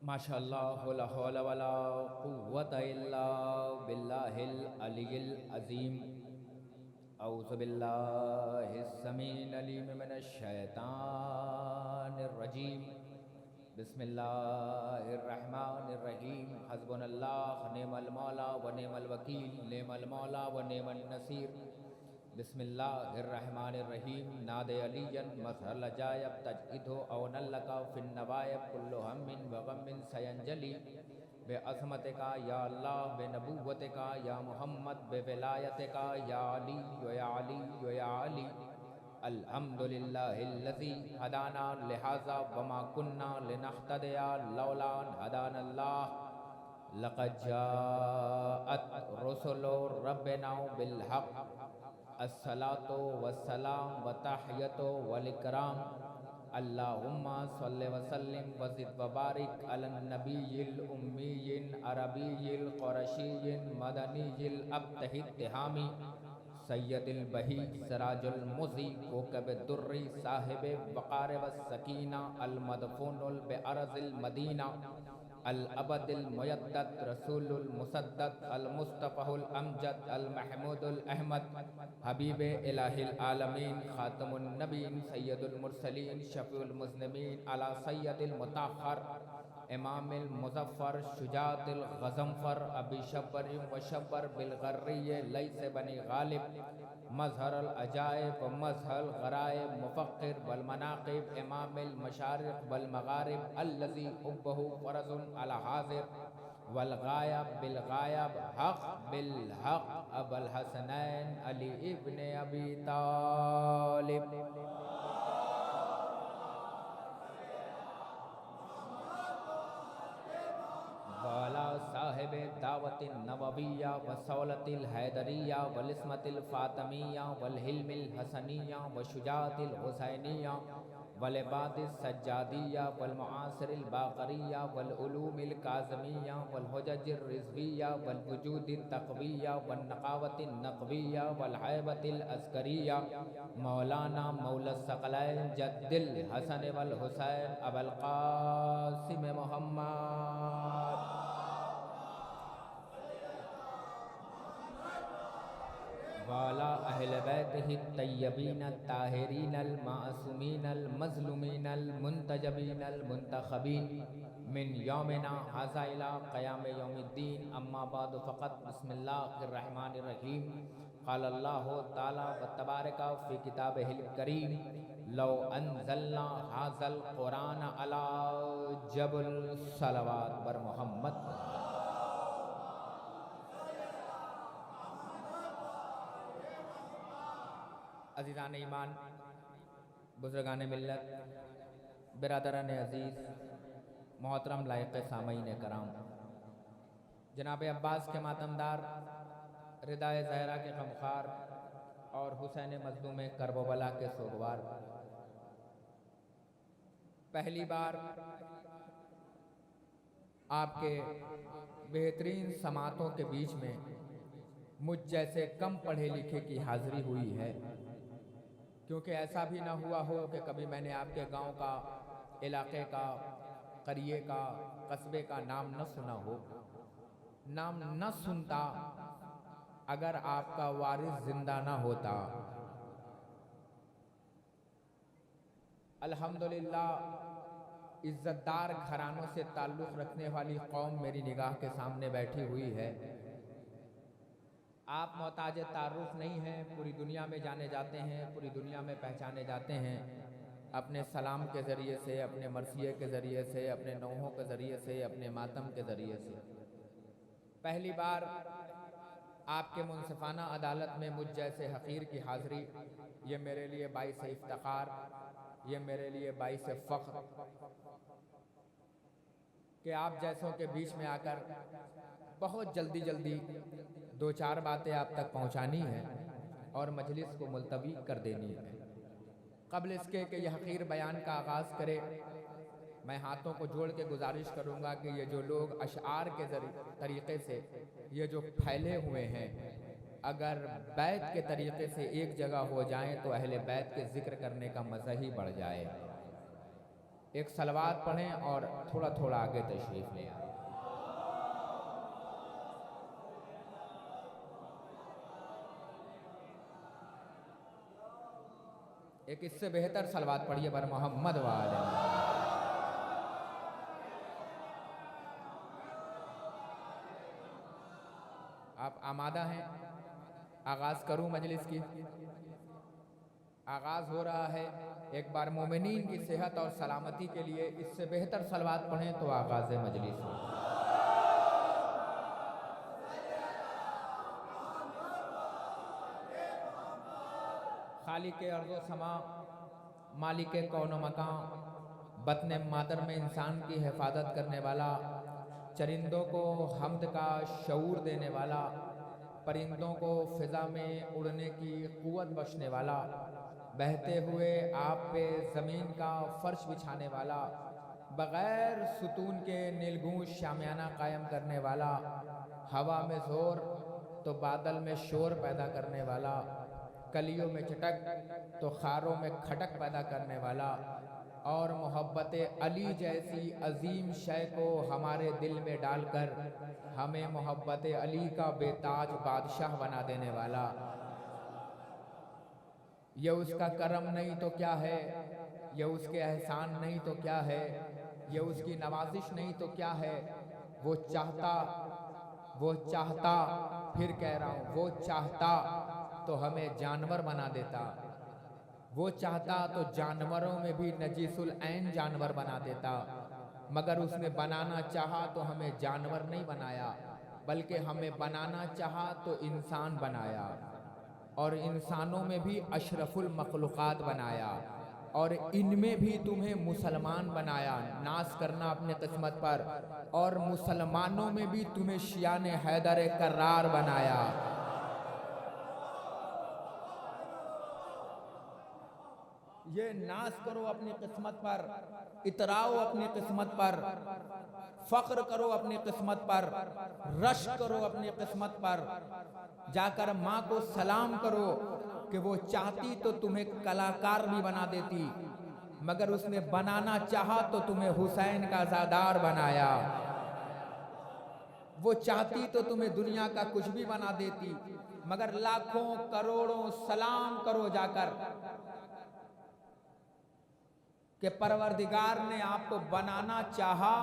माशाअल्लाह ला हौला वला कुव्वता इल्ला बिल्लाहिल अलिय्यिल अज़ीम। औज़ु बिल्लाहिस समीइल अलीम मिनश शैतानिर रजीम। बिस्मिल्लाहिर रहमानिर रहीम। हस्बुनल्लाह निअमल मौला व निअमल वकील, निअमल मौला व निअमन नसीर। बिस्मिल्लाहिर्रहमानिर्रहीम। नादे अलियन मज़हर लजायब तजइदो अवनल्लका फिन नवायब कुल्लु हम्मिन व गम्मिन सयंजली बे अज़मतिका या अल्लाह, बे नबुव्वतिका या मुहम्मद, बे विलायतिका या अली या अली या अली। अल्हम्दुलिल्लाहिल्लज़ी हदाना लिहाज़ा वमा कुन्ना लिनहतदिया लौला अन हदानल्लाह। लक़द जाअत रुसुलु रब्बिना बिल हक़। अस्सलातु वस्सलाम व तहियतु वल इकराम। अल्लाहुम्मा सल्लि व सल्लिम व ज़िद व बारिक अलन नबिय्यिल उम्मिय्यिन अरबिय्यिल क़ुरशिय्यिन मदनिय्यिल अब्तहि तिहामी सय्यदिल बही सिराजुल मुज़ी कोकब दुर्री साहिबे वक़ार व सकीना अल मदफूनुल बे अरज़िल मदीना अल अबदिल मुयद्दद रसूलुल मुसद्दद अल मुस्तफ़ाहुल अमजद अल महमूदुल अहमद हबीबे इलाहिल आलमीन खातमुन नबीन सय्यदुल मुरसलीन शफ़ीउल मुज़निबीन अला सय्यदिल मुताहहर इमामिल मुज़फ़्फ़र शुजाअतिल ग़ज़नफ़र अबी शब्बर व शब्बर बिल ग़र्रिय लैस बनी गालिब मज़हरुल अजाइब मज़हरुल ग़राइब मुफ़क्किर वल मनाक़िब इमामिल मशारिक़ वल मग़ारिब अल्लज़ी हुब्बुहु फ़रज़ुन अला हाज़िर वल गायब बिल गायब हक़ बिल हक़ अबुल हसनैन अली इब्न अबी तालिब। वाला साहिबे दावतिन नबविया व सौलतिल हैदरिया वल इस्मतिल फातमिया वल हिल्मिल हसनिया व शुजाअतिल हुसैनिया वल इबादिस सज्जादिया वल मुआसिरिल बाक़रिया वल उलूमिल काज़िमिया वल हुज्जजिर रिज़विया वल वुजूदित तक़विया वल नक़ावतिन नक़विया वल हैबतिल अस्करिया मौलाना मौलस सकलैन जद्दिल हसन वल हुसैन अबुल क़ासिम मुहम्मद। वाला अहले बैतिही तय्यबीन ताहिरीन अल मासूमीन अल मज़लूमीन अल मुंतजबीन अल मुंतखबीन मिन यौमिना हाज़ा इला क़याम यौमिद्दीन। अम्मा बाद फ़क़त बिस्मिल्लाहिर रहमानिर रहीम। क़ाल अल्लाहु तआला व तबारक फ़ी किताबिहिल करीम लौ अंज़लना हाज़ल क़ुरान अला जबल सलवात बर मोहम्मद। अज़ीज़ान ईमान, बुज़ुर्गान मिल्लत, बिरादरान अज़ीज़, मोहतरम लायक़ सामईन कराम, जनाब अब्बास के मातमदार, रिदाए ज़हरा के ग़मख़ार और हुसैन मज़लूम करबला के सोगवार, पहली बार आपके बेहतरीन समातों के बीच में मुझ जैसे कम पढ़े लिखे की हाज़िरी हुई है, क्योंकि ऐसा भी ना हुआ हो कि कभी मैंने आपके गांव का, इलाके का, करिए का, कस्बे का नाम न सुना हो। नाम न सुनता अगर आपका वारिस जिंदा ना होता। अल्हम्दुलिल्लाह, इज़्ज़तदार घरानों से ताल्लुक़ रखने वाली कौम मेरी निगाह के सामने बैठी हुई है। आप मोहताज तारुफ नहीं हैं, पूरी दुनिया में जाने जाते हैं, पूरी दुनिया में पहचाने जाते हैं अपने सलाम के ज़रिए से, अपने मरसिए के ज़रिए से, अपने नौहों के ज़रिए से, अपने मातम के ज़रिए से। पहली बार आपके मुनसिफाना अदालत में मुझ जैसे हक़ीर की हाज़िरी, ये मेरे लिए बाइस इफ्तिख़ार, ये मेरे लिए बाइस फ़ख्र कि आप जैसों के बीच में आकर बहुत जल्दी जल्दी दो चार बातें आप तक पहुंचानी है और मजलिस को मुलतवी कर देनी है। क़ब्ल इसके कि यह हक़ीर बयान का आगाज़ करे, मैं हाथों को जोड़ के गुजारिश करूँगा कि ये जो लोग अशआर के तरीक़े से ये जो फैले हुए हैं, अगर बैत के तरीक़े से एक जगह हो जाएं तो अहले बैत के ज़िक्र करने का मज़ा ही बढ़ जाए। एक सलवात पढ़ें और थोड़ा थोड़ा आगे तशरीफ ले आए। एक इससे बेहतर सलवात पढ़िए बर मोहम्मद वाले। आप आमादा हैं? आगाज करूं मजलिस की? आगाज हो रहा है। एक बार मोमिनीन की सेहत और सलामती के लिए इससे बेहतर सलवात पढ़ें तो आगाज मजलिस हो। खालिक अर्ज़ो समा, मालिक कौन मकान, बतन मातर में इंसान की हिफाजत करने वाला, चरिंदों को हम्द का शऊर देने वाला, परिंदों को फिजा में उड़ने की क़ुव्वत बख्शने वाला, बहते हुए आप पे ज़मीन का फ़र्श बिछाने वाला, बग़ैर सुतून के नीलगूंज शामियाना कायम करने वाला, हवा में ज़ोर तो बादल में शोर पैदा करने वाला, कलियों में चटक तो खारों में खटक पैदा करने वाला, और मोहब्बत अली जैसी अजीम शय को हमारे दिल में डालकर हमें मोहब्बत अली का बेताज बादशाह बना देने वाला। ये उसका करम नहीं तो क्या है, ये उसके एहसान नहीं तो क्या है, ये उसकी नवाजिश नहीं तो क्या है। वो चाहता फिर कह रहा हूँ, वो चाहता तो हमें जानवर बना देता, वो चाहता तो जानवरों में भी नजीसुल ऐन जानवर बना देता, मगर उसने बनाना चाहा तो हमें जानवर नहीं बनाया, बल्कि हमें बनाना चाहा तो इंसान बनाया, और इंसानों में भी अशरफुल मखलूक़ात बनाया, और इनमें भी तुम्हें मुसलमान बनाया। नाज करना अपने किस्मत पर। और मुसलमानों में भी तुम्हें शियान हैदर कर्रार बनाया। ये नाज करो अपनी किस्मत पर, इतराओ अपनी किस्मत पर, फख्र करो अपनी किस्मत पर, रश करो अपनी किस्मत पर, जाकर माँ को सलाम करो कि वो चाहती तो तुम्हें कलाकार भी बना देती, मगर उसने बनाना चाहा तो तुम्हें हुसैन का ज़ादार बनाया। वो चाहती तो तुम्हें दुनिया का कुछ भी बना देती, मगर लाखों करोड़ों सलाम करो जाकर कि परवरदिगार ने आपको बनाना चाहा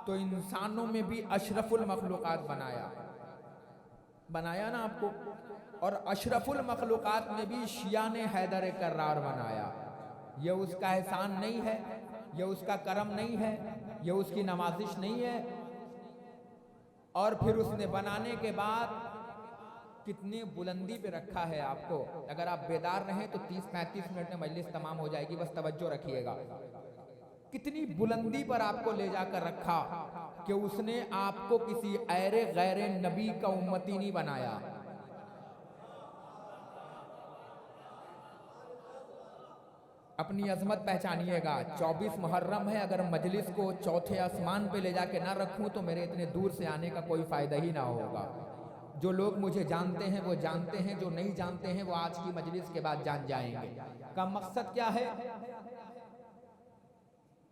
तो इंसानों में भी अशरफुल मखलूक़ात बनाया ना आपको, और अशरफुल मखलूक़ात में भी शियान हैदर कर्रार बनाया। ये उसका एहसान नहीं है, ये उसका करम नहीं है, ये उसकी नवाजिश नहीं है। और फिर उसने बनाने के बाद कितनी बुलंदी पे रखा है आपको। अगर आप बेदार रहें तो 30-35 मिनट में मजलिस तमाम हो जाएगी, बस तवज्जो रखिएगा। कितनी बुलंदी पर आपको ले जाकर रखा कि उसने आपको किसी ऐरे गैरे नबी का उम्मती नहीं बनाया। अपनी अजमत पहचानिएगा। 24 मुहर्रम है, अगर मजलिस को चौथे आसमान पे ले जाके ना रखूं तो मेरे इतने दूर से आने का कोई फायदा ही ना होगा। जो लोग मुझे जानते हैं वो जानते हैं, जो नहीं जानते हैं वो आज की मजलिस के बाद जान जाएंगे। का मकसद क्या है?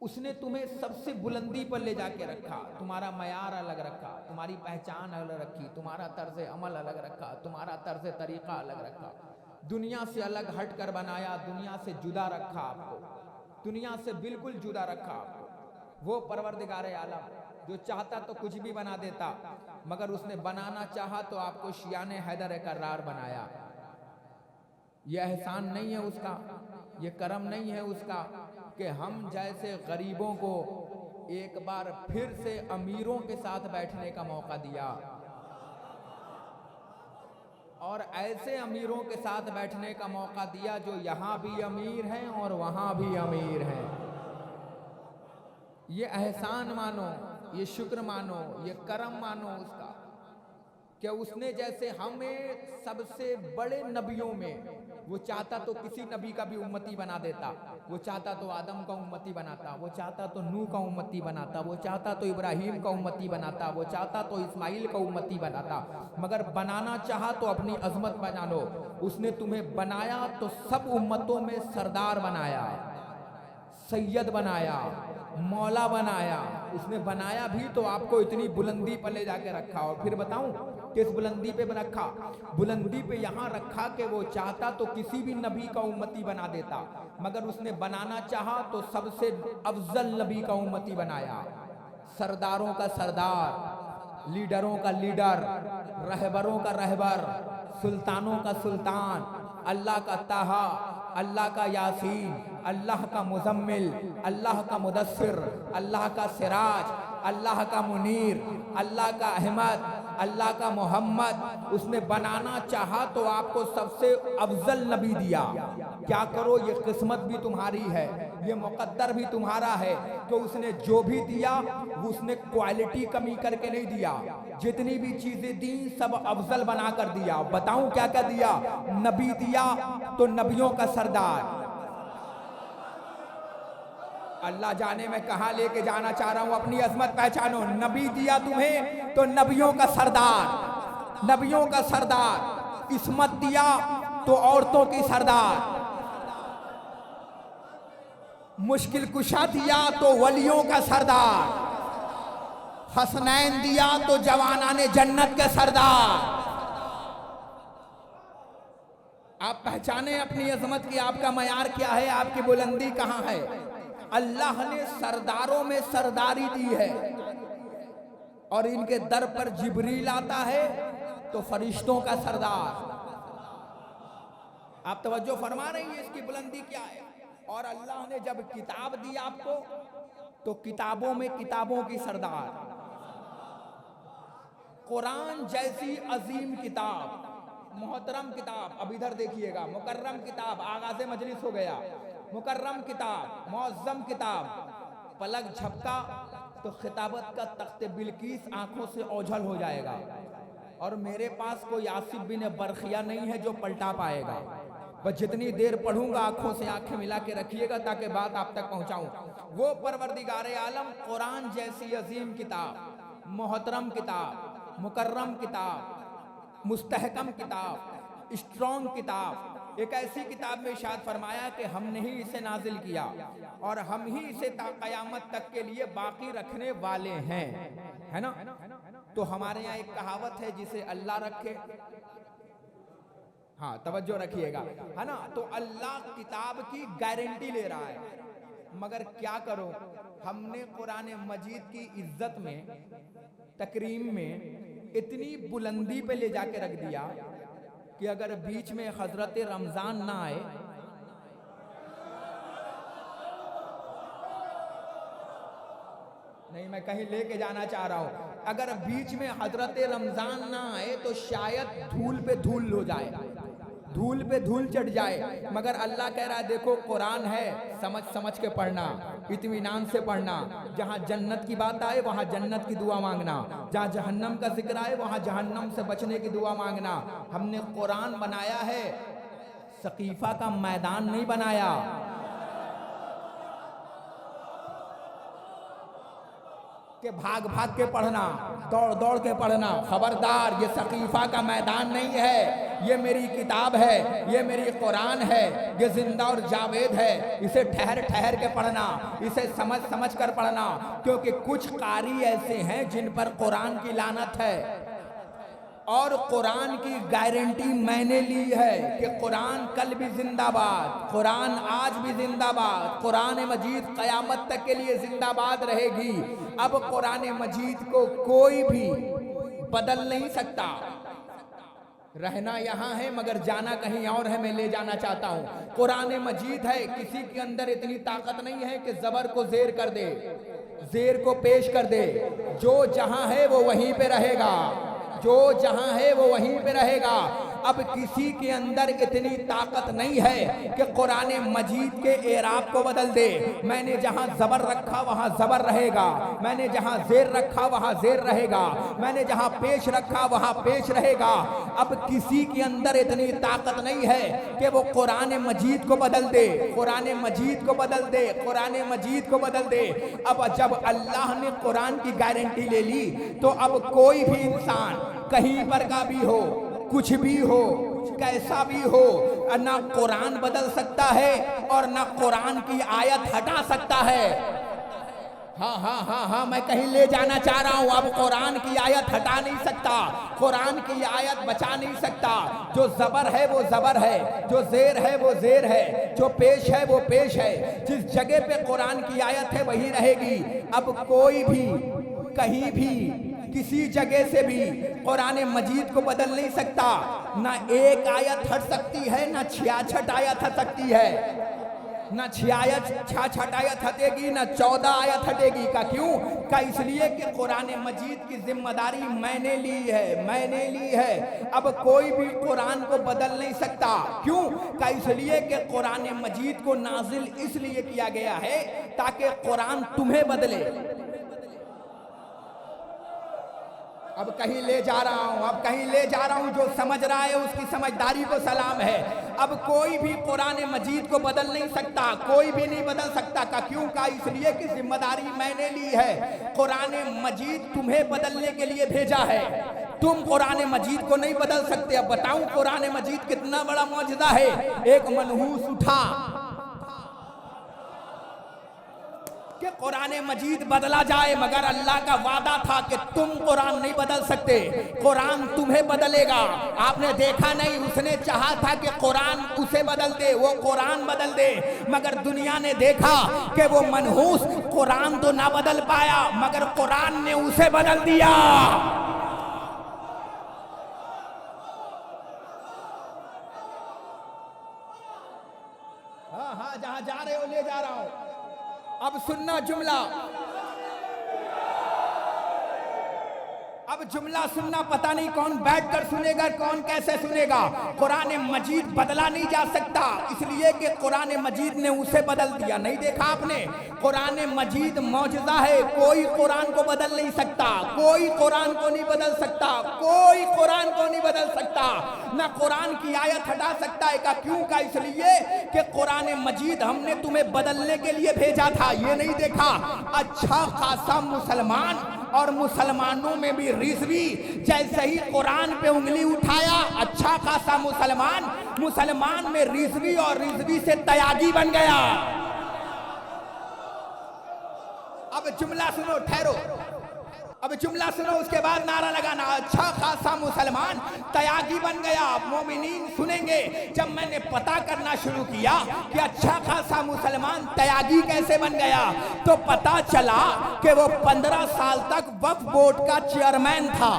उसने तुम्हें सबसे बुलंदी पर ले जाके रखा, तुम्हारा मयार अलग रखा, तुम्हारी पहचान अलग रखी, तुम्हारा तर्ज अमल अलग रखा, तुम्हारा तर्ज तरीका अलग रखा, दुनिया से अलग हट कर बनाया, दुनिया से जुदा रखा आपको, दुनिया से बिल्कुल जुदा रखा आपको। वो परवरदिगार आलम जो चाहता तो कुछ भी बना देता, मगर उसने बनाना चाहा तो आपको शियान हैदर कर्रार बनाया। यह एहसान नहीं है उसका, ये करम नहीं है उसका कि हम जैसे गरीबों को एक बार फिर से अमीरों के साथ बैठने का मौका दिया, और ऐसे अमीरों के साथ बैठने का मौका दिया जो यहाँ भी अमीर हैं और वहाँ भी अमीर हैं। ये एहसान मानो, ये शुक्र मानो, ये करम मानो उसका कि उसने जैसे हमें सबसे बड़े नबियों में, वो चाहता तो किसी नबी का भी उम्मती बना देता, वो चाहता तो आदम का उम्मती बनाता, वो चाहता तो नूह का उम्मती बनाता, वो चाहता तो इब्राहीम का उम्मती बनाता, वो चाहता तो इस्माइल का उम्मती बनाता, मगर बनाना चाहा तो अपनी अजमत बना लो। उसने तुम्हें बनाया तो सब उम्मतों में सरदार बनाया, सैयद बनाया, मौला बनाया। उसने बनाया भी तो आपको इतनी बुलंदी पर ले जाके रखा। और फिर बताऊं किस बुलंदी पे रखा? बुलंदी पे यहाँ रखा कि वो चाहता तो किसी भी नबी का उम्मती बना देता, मगर उसने बनाना चाहा तो सबसे अफजल नबी का उम्मती बनाया। सरदारों का सरदार, लीडरों का लीडर, रहबरों का रहबर, सुल्तानों का सुल्तान, अल्लाह का ताहा, अल्लाह का यासीन, अल्लाह का मुजम्मिल, अल्लाह का मुदस्सिर, अल्लाह का सिराज, अल्लाह का मुनीर, अल्लाह का अहमद, अल्लाह का मोहम्मद। उसने बनाना चाहा तो आपको सबसे अफजल नबी दिया। क्या करो, ये किस्मत भी तुम्हारी है, ये मुकद्दर भी तुम्हारा है। तो उसने जो भी दिया वो उसने क्वालिटी कमी करके नहीं दिया। जितनी भी चीजें दी सब अफजल बना कर दिया। बताऊं क्या क्या दिया? नबी दिया तो नबियों का सरदार। अल्लाह जाने मैं कहाँ लेके जाना चाह रहा हूं, अपनी अजमत पहचानो। नबी दिया तुम्हें तो नबियों का सरदार, नबियों का सरदार। इस्मत दिया तो औरतों की सरदार। मुश्किल कुशा दिया तो वलियों का सरदार। हसनैन दिया तो जवानाने जन्नत के सरदार। आप पहचाने अपनी अजमत की, आपका मयार क्या है, आपकी बुलंदी कहां है। अल्लाह ने सरदारों में सरदारी दी है और इनके दर पर जिब्रील आता है तो फरिश्तों का सरदार। आप तवज्जो फरमा रही हैं इसकी बुलंदी क्या है। और अल्लाह ने जब किताब दी आपको तो किताबों में किताबों की सरदार। कुरान जैसी अजीम किताब, मोहतरम किताब। अब इधर देखिएगा, मुकर्रम किताब, आगाज़े मजलिस हो गया, मुकर्रम किताब, मुअज़्ज़म किताब। पलक झपका तो खिताबत का तख्ते बिल्किस आंखों से ओझल हो जाएगा। और मेरे पास कोई आसिफ बिन बरखिया नहीं है जो पलटा पाएगा। बस जितनी देर पढ़ूंगा आंखों से आंखें मिला के रखिएगा ताकि बात आप तक पहुंचाऊं। वो परवरदिगारे आलम कुरान जैसी अजीम किताब, मोहतरम किताब, मुकर्रम किताब, मुस्तहकम किताब, स्ट्रॉन्ग किताब, एक ऐसी किताब में इरशाद फरमाया कि हमने ही इसे नाजिल किया और हम ही इसे क़यामत तक के लिए बाकी रखने वाले हैं, है ना। तो हमारे यहाँ एक कहावत है, जिसे अल्लाह रखे, हाँ तवज्जो रखिएगा, है ना। तो अल्लाह किताब की गारंटी ले रहा है, मगर क्या करो, हमने कुरान मजीद की इज्जत में, तकरीम में इतनी बुलंदी पे ले जाके रख दिया कि अगर बीच में हजरत रमजान ना आए, नहीं मैं कहीं लेके जाना चाह रहा हूं, अगर बीच में हजरत रमजान ना आए तो शायद धूल पे धूल हो जाए, धूल पे धूल चढ़ जाए। मगर अल्लाह कह रहा है देखो कुरान है, समझ समझ के पढ़ना, इत्मीनान से पढ़ना। जहाँ जन्नत की बात आए वहाँ जन्नत की दुआ मांगना, जहाँ जहन्नम का जिक्र आए वहाँ जहन्नम से बचने की दुआ मांगना। हमने कुरान बनाया है, सकीफा का मैदान नहीं बनाया। कि भाग भाग के पढ़ना, दौड़ दौड़ के पढ़ना। खबरदार, ये सकीफा का मैदान नहीं है, ये मेरी किताब है, ये मेरी कुरान है, ये जिंदा और जावेद है। इसे ठहर ठहर के पढ़ना, इसे समझ समझ कर पढ़ना, क्योंकि कुछ कारी ऐसे हैं जिन पर कुरान की लानत है। और कुरान की गारंटी मैंने ली है कि कुरान कल भी जिंदाबाद, कुरान आज भी जिंदाबाद, कुरान मजीद क़यामत तक के लिए जिंदाबाद रहेगी। अब कुरान मजीद को कोई भी बदल नहीं सकता। रहना यहाँ है मगर जाना कहीं और है, मैं ले जाना चाहता हूँ। कुरान मजीद है, किसी के अंदर इतनी ताकत नहीं है कि ज़बर को ज़ेर कर दे, ज़ेर को पेश कर दे। जो जहाँ है वो वहीं पे रहेगा, जो जहां है वो वहीं पे रहेगा। अब किसी के अंदर इतनी ताकत नहीं है कि कुरान मजीद के एराब को बदल दे। मैंने जहां जबर रखा वहां जबर रहेगा, मैंने जहां जेर रखा वहां जेर रहेगा, मैंने जहां पेश रखा वहां पेश रहेगा। अब किसी के अंदर इतनी ताकत नहीं है कि वो कुरान मजीद को बदल दे, कुरान मजीद को बदल दे, कुरान मजीद को बदल दे। अब जब अल्लाह ने कुरान की गारंटी ले ली तो अब कोई भी इंसान कहीं पर का भी हो, कुछ भी हो, कैसा भी हो, ना कुरान बदल सकता है और ना कुरान की आयत हटा सकता है। हाँ, मैं कहीं ले जाना चाह रहा हूं। अब कुरान की आयत हटा नहीं सकता, कुरान की आयत बचा नहीं सकता। जो जबर है वो जबर है, जो जेर है वो जेर है, जो पेश है वो पेश है। जिस जगह पे कुरान की आयत है वही रहेगी। अब कोई भी कहीं भी किसी जगह से भी कुरान मजीद को बदल नहीं सकता। ना एक आयत हट सकती है, ना 66 आयत हट सकती है, ना 66 आयत हटेगी, ना 14 आयत हटेगी। का क्यों? का इसलिए कि कुरान मजीद की जिम्मेदारी मैंने ली है। अब कोई भी कुरान को बदल नहीं सकता। क्यों? का इसलिए कि कुरान मजीद को नाजिल इसलिए किया गया है ताकि कुरान तुम्हें बदले। अब कहीं ले जा रहा हूं, जो समझ रहा है उसकी समझदारी को सलाम है। अब कोई भी कुरान मजीद को बदल नहीं सकता, कोई भी नहीं बदल सकता। का क्यों? का इसलिए कि जिम्मेदारी मैंने ली है। कुरान मजीद तुम्हें बदलने के लिए भेजा है, तुम कुरान मजीद को नहीं बदल सकते। अब बताऊं कुरान मजीद कितना बड़ा मौजज़ा है। एक मनहूस उठा कि कुरान मजीद बदला जाए, मगर अल्लाह का वादा था कि तुम कुरान नहीं बदल सकते, कुरान तुम्हें बदलेगा। आपने देखा नहीं, उसने चाहा था कि कुरान उसे बदल दे, वो कुरान बदल दे, मगर दुनिया ने देखा कि वो मनहूस कुरान तो ना बदल पाया, मगर कुरान ने उसे बदल दिया। हाँ, जहां जा रहे हो ले जा रहा हूं। अब सुनना जुमला, अब जुमला सुनना। पता नहीं कौन बैठकर सुनेगा, कौन कैसे सुनेगा। कुरान मजीद बदला नहीं जा सकता, इसलिए कि कुरान मजीद ने उसे बदल दिया। नहीं देखा आपने? कुरान मजीद मौजज़ा है, कोई कुरान को बदल नहीं सकता, कोई कुरान को नहीं बदल सकता, कोई कुरान को नहीं बदल सकता, ना कुरान की आयत हटा सकता है। का क्यों? का इसलिए कि कुरान मजीद हमने तुम्हें बदलने के लिए भेजा था। ये नहीं देखा अच्छा खासा मुसलमान और मुसलमानों में भी रिजवी जैसे ही कुरान पे उंगली उठाया, अच्छा खासा मुसलमान में रिजवी और रिजवी से तयागी बन गया। अब जुमला सुनो, ठहरो, अब जुमला सुनो, उसके बाद नारा लगाना। अच्छा खासा मुसलमान तयागी बन गया। मोमिनीन सुनेंगे। जब मैंने पता करना शुरू किया कि अच्छा खासा मुसलमान तयागी कैसे बन गया, तो पता चला कि वो 15 साल तक वक्फ बोर्ड का चेयरमैन था।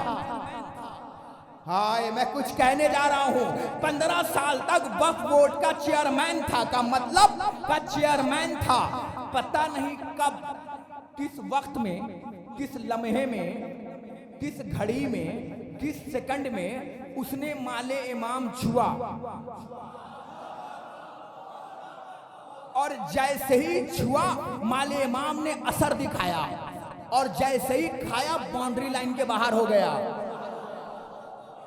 हाय, मैं कुछ कहने जा रहा हूं। 15 साल तक वक्फ बोर्ड का चेयरमैन था। का मतलब का चेयरमैन था। पता नहीं कब, किस वक्त में, किस लम्हे में, किस घड़ी में, किस सेकंड में उसने माले इमाम छुआ, और जैसे ही छुआ माले इमाम ने असर दिखाया, और जैसे ही खाया बाउंड्री लाइन के बाहर हो गया।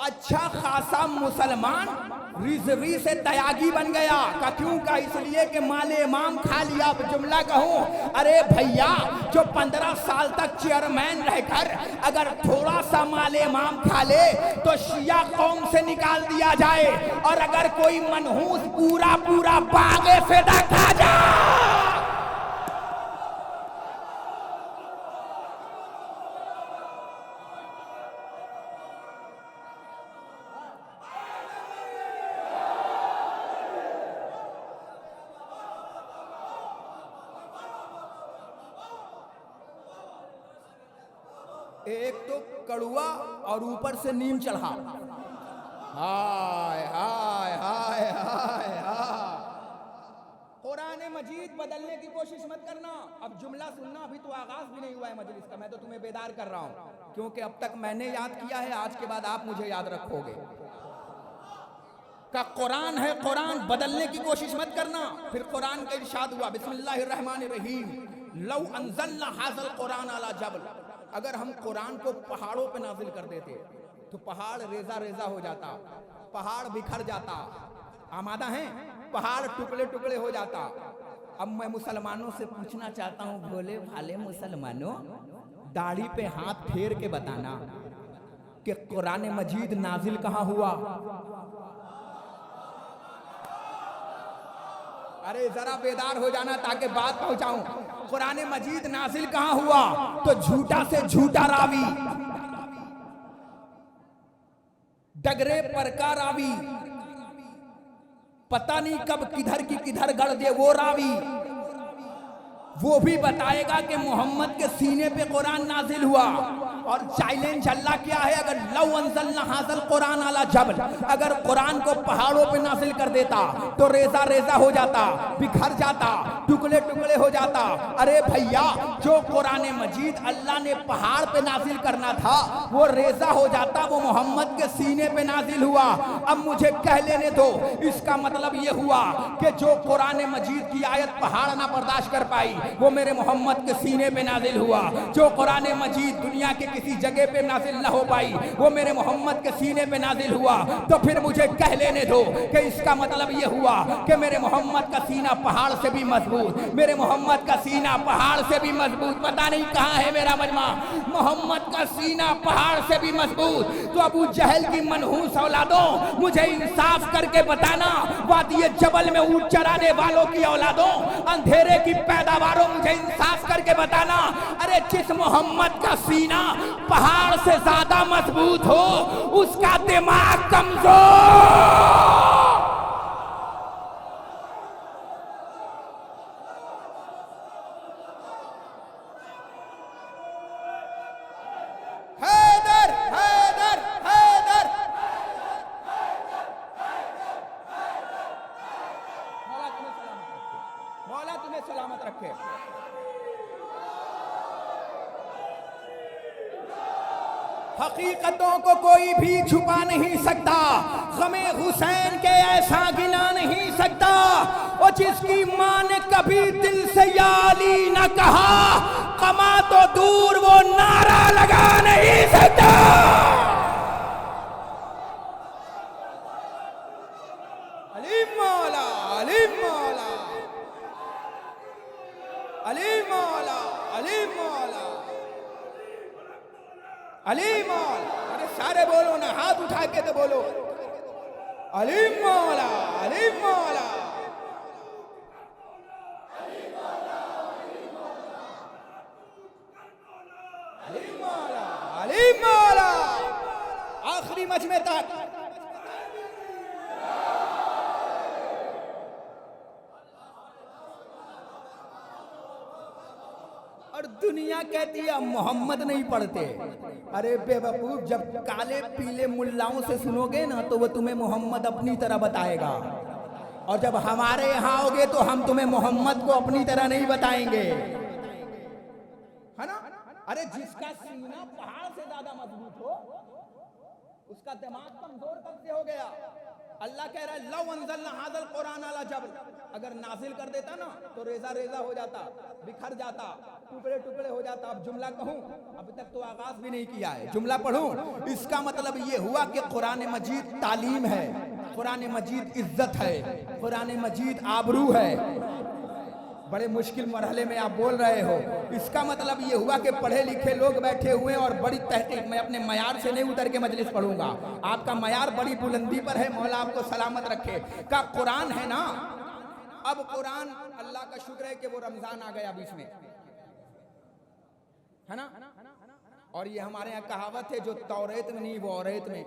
अच्छा खासा मुसलमान रिजवी से तयागी बन गया। का क्यों? का इसलिए कि माले इमाम खा लिया। अब जुमला कहूं, अरे भैया, जो 15 साल तक चेयरमैन रहकर अगर थोड़ा सा माले इमाम खा ले तो शिया कौम से निकाल दिया जाए, और अगर कोई मनहूस पूरा पूरा बागे फेदा खा जाए, एक तो कड़ुआ और ऊपर से नीम चढ़ा। हाय हाय हाय हाय हाय। कुरान मजीद बदलने की कोशिश मत करना। अब जुमला सुनना, अभी तो आगाज भी नहीं हुआ है मजलिस का, मैं तो तुम्हें बेदार कर रहा हूं, क्योंकि अब तक मैंने याद किया है, आज के बाद आप मुझे याद रखोगे। का कुरान है, कुरान बदलने की कोशिश मत करना। फिर कुरान का इरशाद हुआ, बिस्मिल्लाहिर्रहमानिर्रहीम, लौ अंज़लना हाज़ल कुरान अला जबल। अगर हम कुरान को पहाड़ों पे नाजिल कर देते तो पहाड़ रेजा रेजा हो जाता, पहाड़ बिखर जाता। आमादा है? पहाड़ टुकड़े टुकड़े हो जाता। अब मैं मुसलमानों से पूछना चाहता हूँ, भोले भाले मुसलमानों, दाढ़ी पे हाथ फेर के बताना कि कुरान मजीद नाजिल कहाँ हुआ। अरे जरा बेदार हो जाना ताकि बात पहुंचाऊं। कुरान मजीद नाजिल कहां हुआ? तो झूठा से झूठा रावी, डगरे पर का रावी, पता नहीं कब किधर की किधर गढ़ दे वो रावी, वो भी बताएगा कि मोहम्मद के सीने पे कुरान नाजिल हुआ। और चैलेंज अल्लाह क्या है? अगर लव अंज़लना हाज़ल कुरान अला जबल, अगर कुरान को पहाड़ों पे नाजिल कर देता तो रेजा रेजा हो जाता, बिखर जाता, टुकड़े टुकड़े हो जाता। अरे भैया, जो कुरान मजीद अल्लाह ने पहाड़ पे नाजिल करना था वो रेजा हो जाता, वो मोहम्मद के सीने पे नाजिल हुआ। अब मुझे कह लेने दो, इसका मतलब ये हुआ कि जो कुरान मजीद की आयत पहाड़ ना बर्दाश्त कर पाई वो मेरे मोहम्मद के सीने पे नाजिल हुआ। जो कुरान मजीद दुनिया के किसी जगह पे नाजिल ना हो पाई वो मेरे मोहम्मद के सीने पे नाजिल हुआ। तो फिर मुझे कह लेने दो कि इसका मतलब ये हुआ कि मेरे मोहम्मद का सीना पहाड़ से भी मजबूत, मेरे मोहम्मद का सीना पहाड़ से भी मजबूत। पता नहीं कहाँ है मेरा मजमा, मोहम्मद का सीना पहाड़ से भी मजबूत। तो अबू जहल की मनहूस औलादों, मुझे इंसाफ करके बताना, वादी जबल में ऊंट चराने वालों की औलादों, अंधेरे की पैदावारों, मुझे इंसाफ करके बताना, अरे जिस मोहम्मद का सीना पहाड़ से ज्यादा मजबूत हो उसका दिमाग कमजोर। हैदर हैदर हैदर, मौला तुम्हें सलामत रखे। हकीकतों को कोई भी छुपा नहीं सकता, गमे हुसैन के ऐसा गिना नहीं सकता। और जिसकी माँ ने कभी दिल से या अली न कहा, कमा तो दूर वो नारा लगा नहीं सकता। अली मौला, अली मौला, अली मौला, अली मौला, अली मौला। अरे सारे बोलो ना, हाथ उठा के तो बोलो, अली मौला, अली मौला, अली मौला, अली मौला। आखिरी मजमे तक और दुनिया कहती है मोहम्मद नहीं पढ़ते। अरे बेवकूफ, जब काले पीले मुल्लाओं से सुनोगे ना तो वो तुम्हें मोहम्मद अपनी तरह बताएगा, और जब हमारे यहाँ आओगे तो हम तुम्हें मोहम्मद को अपनी तरह नहीं बताएंगे, है ना? अरे जिसका सीना पहाड़ से ज्यादा मजबूत हो उसका दिमाग कमजोर कब से हो गया? अल्लाह कह रहा है लव अंज़लना हाज़ल कुरान अला जबल, अगर नाजिल कर देता ना तो रेजा रेजा हो जाता, बिखर जाता, टुकड़े टुकड़े हो जाता। अब जुमला कहूं, अभी तक तो आगाज भी नहीं किया है, जुमला पढ़ूं। इसका मतलब ये हुआ कि कुरान मजीद तालीम है, कुरान मजीद इज्जत है, कुरान मजीद आबरू है। बड़े मुश्किल मरहले में आप बोल रहे हो, इसका मतलब ये हुआ कि पढ़े लिखे लोग बैठे हुए और बड़ी तहकीक, मैं अपने मयार से नहीं उतर के मजलिस पढ़ूंगा, आपका मयार बड़ी बुलंदी पर है, मौला आपको सलामत रखे। का कुरान है ना, अब कुरान, अल्लाह का शुक्र है कि वो रमजान आ गया बीच में, है ना? और ये हमारे यहाँ कहावत है, जो तौरेत में नहीं वो औरेत में।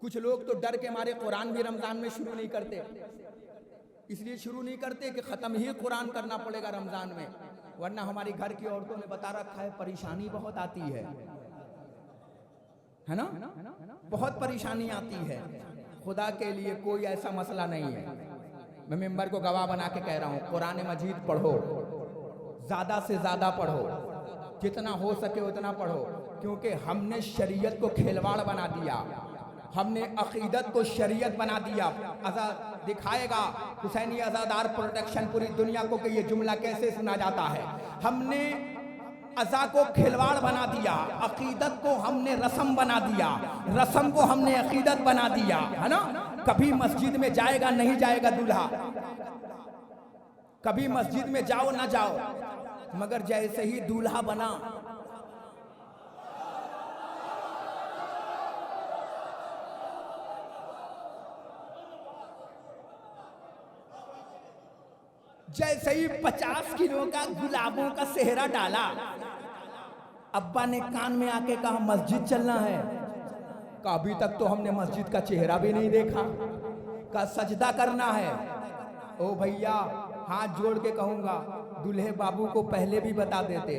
कुछ लोग तो डर के मारे कुरान भी रमजान में शुरू नहीं करते, इसलिए शुरू नहीं करते कि खत्म ही कुरान करना पड़ेगा रमजान में, वरना हमारी घर की औरतों ने बता रखा है परेशानी बहुत आती है ना? बहुत परेशानी आती है। खुदा के लिए कोई ऐसा मसला नहीं है, मैं मेंबर को गवाह बना के कह रहा हूँ, कुरान मजीद पढ़ो, ज्यादा से ज्यादा पढ़ो, जितना हो सके उतना पढ़ो, क्योंकि हमने शरीयत को खिलवाड़ बना दिया, हमने अकीदत को शरीयत बना दिया। आजाद दिखाएगा हुसैनी आजादार प्रोटेक्शन पूरी दुनिया को कि ये जुमला कैसे सुना जाता है। हमने अज़ा को खिलवाड़ बना दिया, अकीदत को हमने रस्म बना दिया, रस्म को हमने अकीदत बना दिया, है ना? कभी मस्जिद में जाएगा नहीं जाएगा दूल्हा, कभी मस्जिद में जाओ ना जाओ, मगर जैसे ही दूल्हा बना जैसे ही 50 किलो का गुलाबों का सेहरा डाला, अब्बा ने कान में आके कहा मस्जिद चलना है। कहा अभी तक तो हमने मस्जिद का चेहरा भी नहीं देखा। कहा सजदा करना है। ओ भैया हाथ जोड़ के कहूंगा दूल्हे बाबू को पहले भी बता देते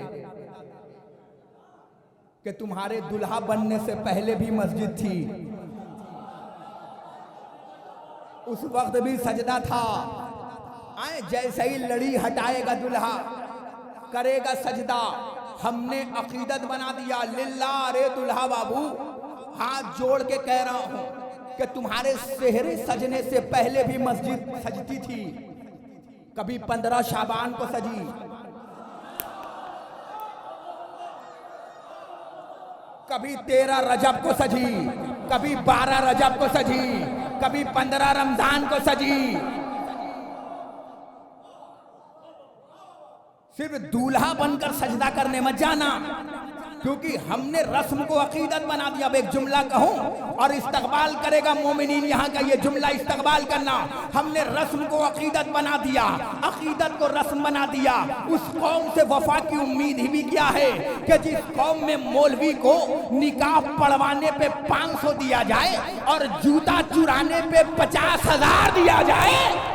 कि तुम्हारे दुल्हा बनने से पहले भी मस्जिद थी, उस वक्त भी सजदा था। आए जैसे ही लड़ी हटाएगा दुल्हा, करेगा सजदा, हमने अकीदत बना दिया लिल्लाह। रे दुल्हा बाबू हाथ जोड़ के कह रहा हूं कि तुम्हारे सेहरे सजने से पहले भी मस्जिद सजती थी। कभी 15 शाबान को सजी, कभी 13 रजब को सजी, कभी 12 रजब को सजी, कभी 15 रमजान को सजी। सिर्फ दूल्हा बनकर सजदा करने मत जाना, क्योंकि हमने रस्म को अकीदत बना दिया। अब एक जुमला कहूं और इस्तकबाल करेगा मोमिनीन, यहाँ का ये जुमला इस्तकबाल करना। हमने रस्म को अकीदत बना दिया, अकीदत को रस्म बना दिया। उस कौम से वफा की उम्मीद ही भी क्या है कि जिस कौम में मौलवी को निकाह पढ़वाने पे 500 दिया जाए और जूता चुराने पे 50,000 दिया जाए।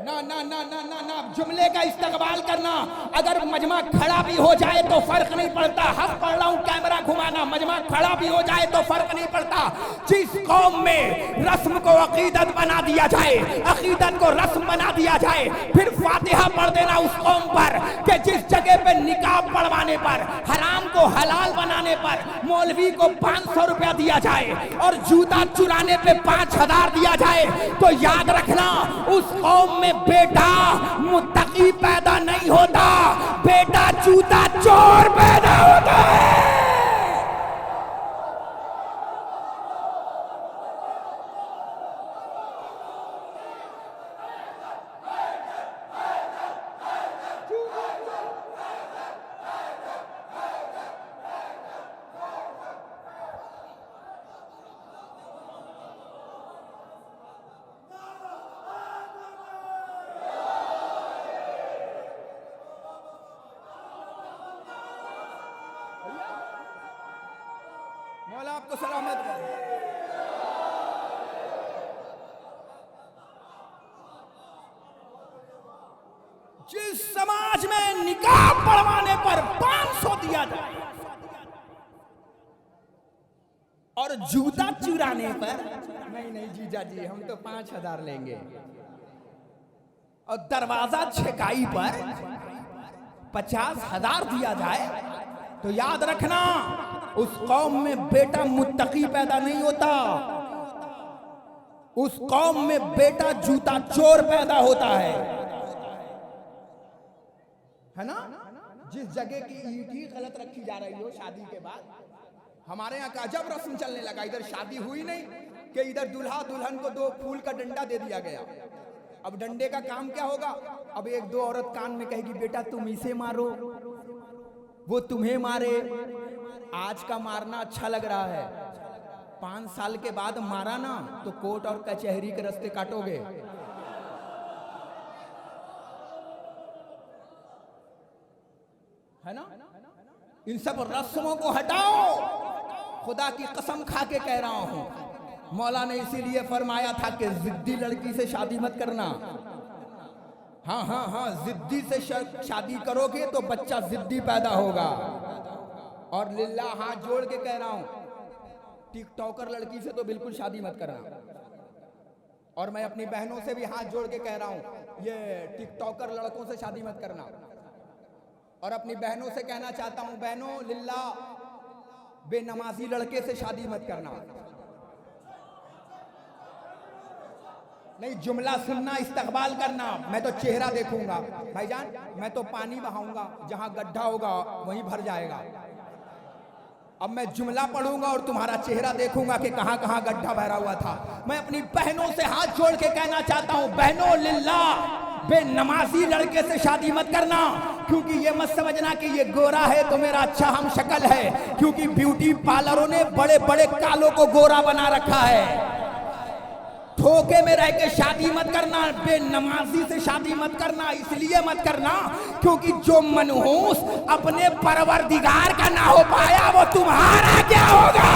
ना ना ना ना ना ना जुमले का इस्तकबाल करना। अगर मजमा खड़ा भी हो जाए तो फर्क नहीं पड़ता। हक पढ़ रहा हूं, कैमरा घुमाना। मजमा खड़ा भी हो जाए तो फर्क नहीं पड़ता। जिस कौम में रस्म को अकीदत बना दिया जाए, अकीदत को रस्म बना दिया जाए, फिर फातिहा पढ़ देना उस कौम पर कि जिस जगह पे निकाह पढ़वाने पर, हराम को हलाल बनाने पर मौलवी को 500 रुपया दिया जाए और जूता चुराने पे 5,000 दिया जाए, तो याद रखना उस कौम में बेटा मुत्तकी पैदा नहीं होता, बेटा जूता चोर पैदा होता है। मौला आपको सलामत करे। जिस समाज में निकाह पढ़वाने पर 500 दिया जाए और जूता चुराने पर नहीं जीजा जी हम तो 5,000 लेंगे, और दरवाजा छेकाई पर 50,000 दिया जाए, तो याद रखना उस कौम में बेटा मुत्तकी पैदा नहीं होता, उस कौम में बेटा जूता चोर पैदा होता है ना। जिस जगह की ईंट ही गलत रखी जा रही हो शादी के बाद, हमारे यहाँ का अजब रस्म चलने लगा। इधर शादी हुई नहीं कि इधर दूल्हा दुल्हन को 2 फूल का डंडा दे दिया गया। अब डंडे का काम क्या होगा? अब 1-2 औरत कान में कहेगी बेटा तुम इसे मारो, वो तुम्हें मारे। आज का मारना अच्छा लग रहा है, 5 साल के बाद मारा ना तो कोर्ट और कचहरी के रास्ते काटोगे। है ना। इन सब रस्मों को हटाओ, खुदा की कसम खा के कह रहा हूं। मौला ने इसीलिए फरमाया था कि जिद्दी लड़की से शादी मत करना। हाँ, जिद्दी से शादी करोगे तो बच्चा जिद्दी पैदा होगा। और लिल्लाह हाथ जोड़ के कह रहा हूं, टिकटॉकर लड़की से तो बिल्कुल शादी मत करना। और मैं अपनी बहनों से भी हाथ जोड़ के कह रहा हूं, ये टिकटॉकर लड़कों से शादी मत करना। और अपनी बहनों से कहना चाहता हूं, बहनों लिल्लाह बेनमाजी लड़के से शादी मत करना। नहीं, जुमला सुनना, इस्तकबाल करना। मैं तो चेहरा देखूंगा भाईजान, मैं तो पानी बहाऊंगा, जहां गड्ढा होगा वहीं भर जाएगा। अब मैं जुमला पढ़ूंगा और तुम्हारा चेहरा देखूंगा कि कहां कहां गड्ढा भरा हुआ था। मैं अपनी बहनों से हाथ जोड़ के कहना चाहता हूं, बहनों लिल्लाह बेनमाजी लड़के से शादी मत करना, क्योंकि ये मत समझना कि ये गोरा है तो मेरा अच्छा हम शक्ल है, क्योंकि ब्यूटी पार्लरों ने बड़े बड़े कालों को गोरा बना रखा है। धोखे में रह के शादी मत करना, बेनमाजी से शादी मत करना। इसलिए मत करना क्योंकि जो मनहूस अपने परवरदिगार का ना हो पाया वो तुम्हारा क्या होगा।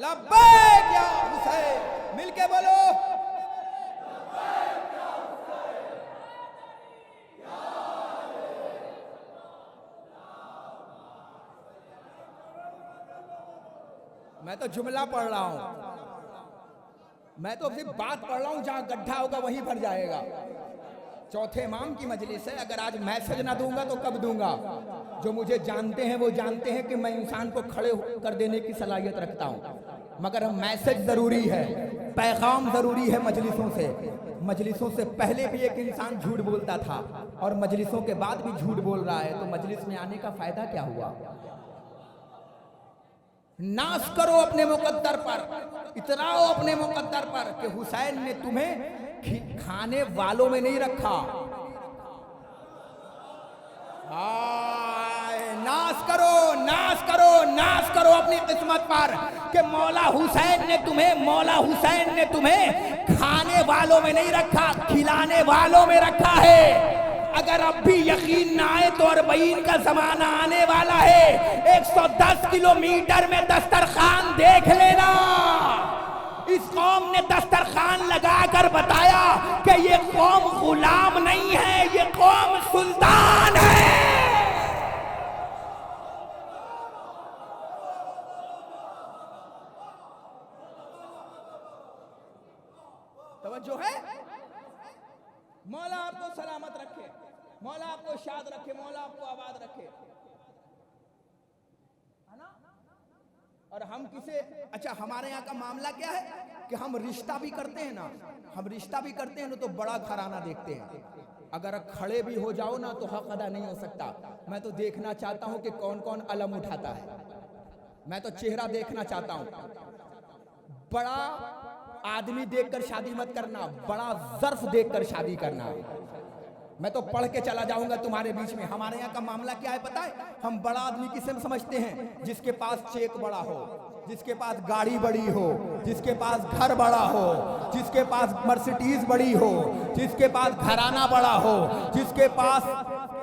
लब्बैक या हुसैन, मिलके बोलो। मैं तो जुमला पढ़ रहा हूं, मैं तो सिर्फ बात पढ़ रहा हूं, जहां गड्ढा होगा वहीं भर जाएगा। चौथे इमाम की मजलिस है, अगर आज मैसेज ना दूंगा तो कब दूंगा। जो मुझे जानते हैं वो जानते हैं कि मैं इंसान को खड़े कर देने की सलाहियत रखता हूं, मगर मैसेज जरूरी है, पैगाम जरूरी है। मजलिसों से पहले भी एक इंसान झूठ बोलता था और मजलिसों के बाद भी झूठ बोल रहा है, तो मजलिस में आने का फायदा क्या हुआ। नाश करो अपने मुकद्दर पर, इतराओ अपने मुकद्दर पर कि हुसैन ने तुम्हें खाने वालों में नहीं रखा। नाश करो, नाश करो, नाश करो अपनी किस्मत पर कि मौला हुसैन ने तुम्हें खाने वालों में नहीं रखा, खिलाने वालों में रखा है। अगर अब भी यकीन ना आए तो अरबईन का जमाना आने वाला है। 110 किलोमीटर में दस्तरखान देख लेना। इस कौम ने दस्तरखान लगाकर बताया कि ये कौम गुलाम नहीं है, ये कौम सुल्तान है। तवज्जो है। मौला आपको सलामत रखे, मौला आपको शाद रखे, मौला आपको आबाद रखे, है ना। और हम किसे, अच्छा हमारे यहाँ का मामला क्या है कि हम रिश्ता भी करते हैं ना, तो बड़ा घराना देखते हैं। अगर खड़े भी हो जाओ ना तो हक अदा नहीं हो सकता। मैं तो देखना चाहता हूं कि कौन कौन अलम उठाता है, मैं तो चेहरा देखना चाहता हूं। बड़ा आदमी देखकर शादी मत करना, बड़ा ज़र्फ देखकर शादी करना। मैं तो पढ़ के चला जाऊंगा तुम्हारे बीच में। हमारे यहाँ का मामला क्या है पता है, हम बड़ा आदमी किसे समझते हैं, जिसके पास चेक बड़ा हो, जिसके पास गाड़ी बड़ी हो, जिसके पास घर बड़ा हो, जिसके पास मर्सिडीज बड़ी हो, जिसके पास घराना बड़ा हो, जिसके पास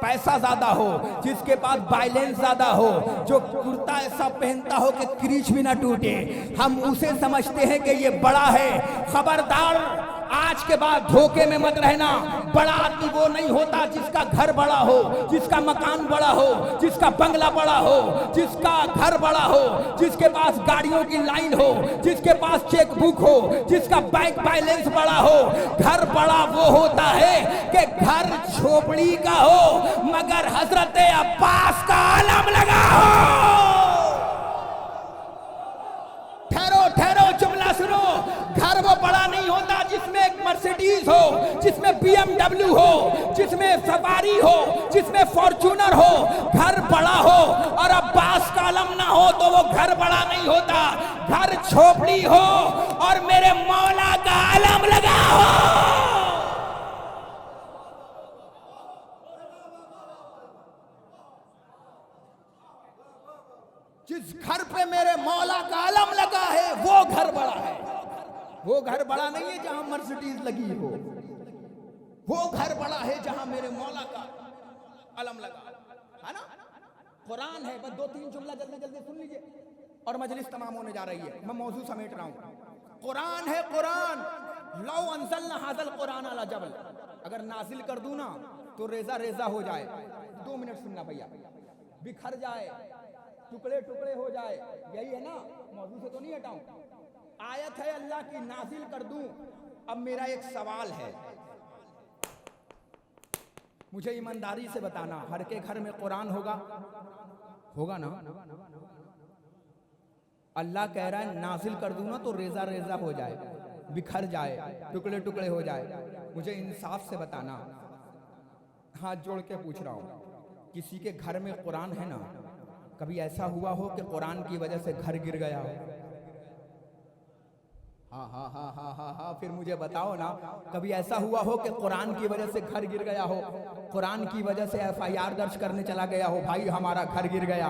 पैसा ज्यादा हो, जिसके पास बैलेंस ज्यादा हो, जो कुर्ता ऐसा पहनता हो कि क्रीच भी ना टूटे, हम उसे समझते हैं कि ये बड़ा है। खबरदार, आज के बाद धोखे में मत रहना। बड़ा आदमी वो नहीं होता जिसका घर बड़ा हो, जिसका मकान बड़ा हो, जिसका बंगला बड़ा हो, जिसका घर बड़ा हो, जिसके पास गाड़ियों की लाइन हो, जिसके पास चेक बुक हो, जिसका बैंक बैलेंस बड़ा हो। घर बड़ा वो होता है कि घर झोपड़ी का हो मगर हजरत अब्बास का आलम लगा हो। ठहरो ठहरो, जुमला सुनो। घर वो बड़ा नहीं होता जिसमें एक मर्सिडीज हो, जिसमें BMW हो, जिसमें सफारी हो, जिसमें फॉर्च्यूनर हो। घर बड़ा हो और अब्बास का आलम ना हो तो वो घर बड़ा नहीं होता। घर झोपड़ी हो और मेरे मौला का आलम लगा हो। जिस घर पे मेरे मौला का आलम लगा है वो घर बड़ा है। वो घर बड़ा नहीं है जहां मर्सिडीज लगी हो, वो घर बड़ा है जहां मेरे मौला का आलम लगा है ना। कुरान है, बस 2-3 जुमला जल्दी जल्दी सुन लीजिए और मजलिस तमाम होने जा रही है। मैं मौजू समेट रहा हूं। कुरान है, कुरान। लौ अंज़लना हाज़ल कुरान अला जबल, अगर नाजिल कर दूं ना तो रेजा रेजा हो जाए। 2 मिनट सुनना भैया, बिखर जाए, टुकड़े टुकड़े हो जाए। यही है ना, मौजू से तो नहीं हटाऊं। आयत है अल्लाह की, नाजिल कर दूं। अब मेरा एक सवाल है, मुझे ईमानदारी से बताना, हर के घर में कुरान होगा? होगा ना? अल्लाह कह रहा है नाजिल कर दूं ना तो रेजा रेजा हो जाए, बिखर जाए, टुकड़े टुकड़े हो जाए। मुझे इंसाफ से बताना, हाथ जोड़ के पूछ रहा हूं, किसी के घर में कुरान है ना? कभी ऐसा हुआ हो कि कुरान की वजह से घर गिर गया हो? हाँ, फिर मुझे बताओ ना, कभी ऐसा हुआ हो कि कुरान की वजह से घर गिर गया हो, कुरान की वजह से FIR दर्ज करने चला गया हो, भाई हमारा घर गिर गया,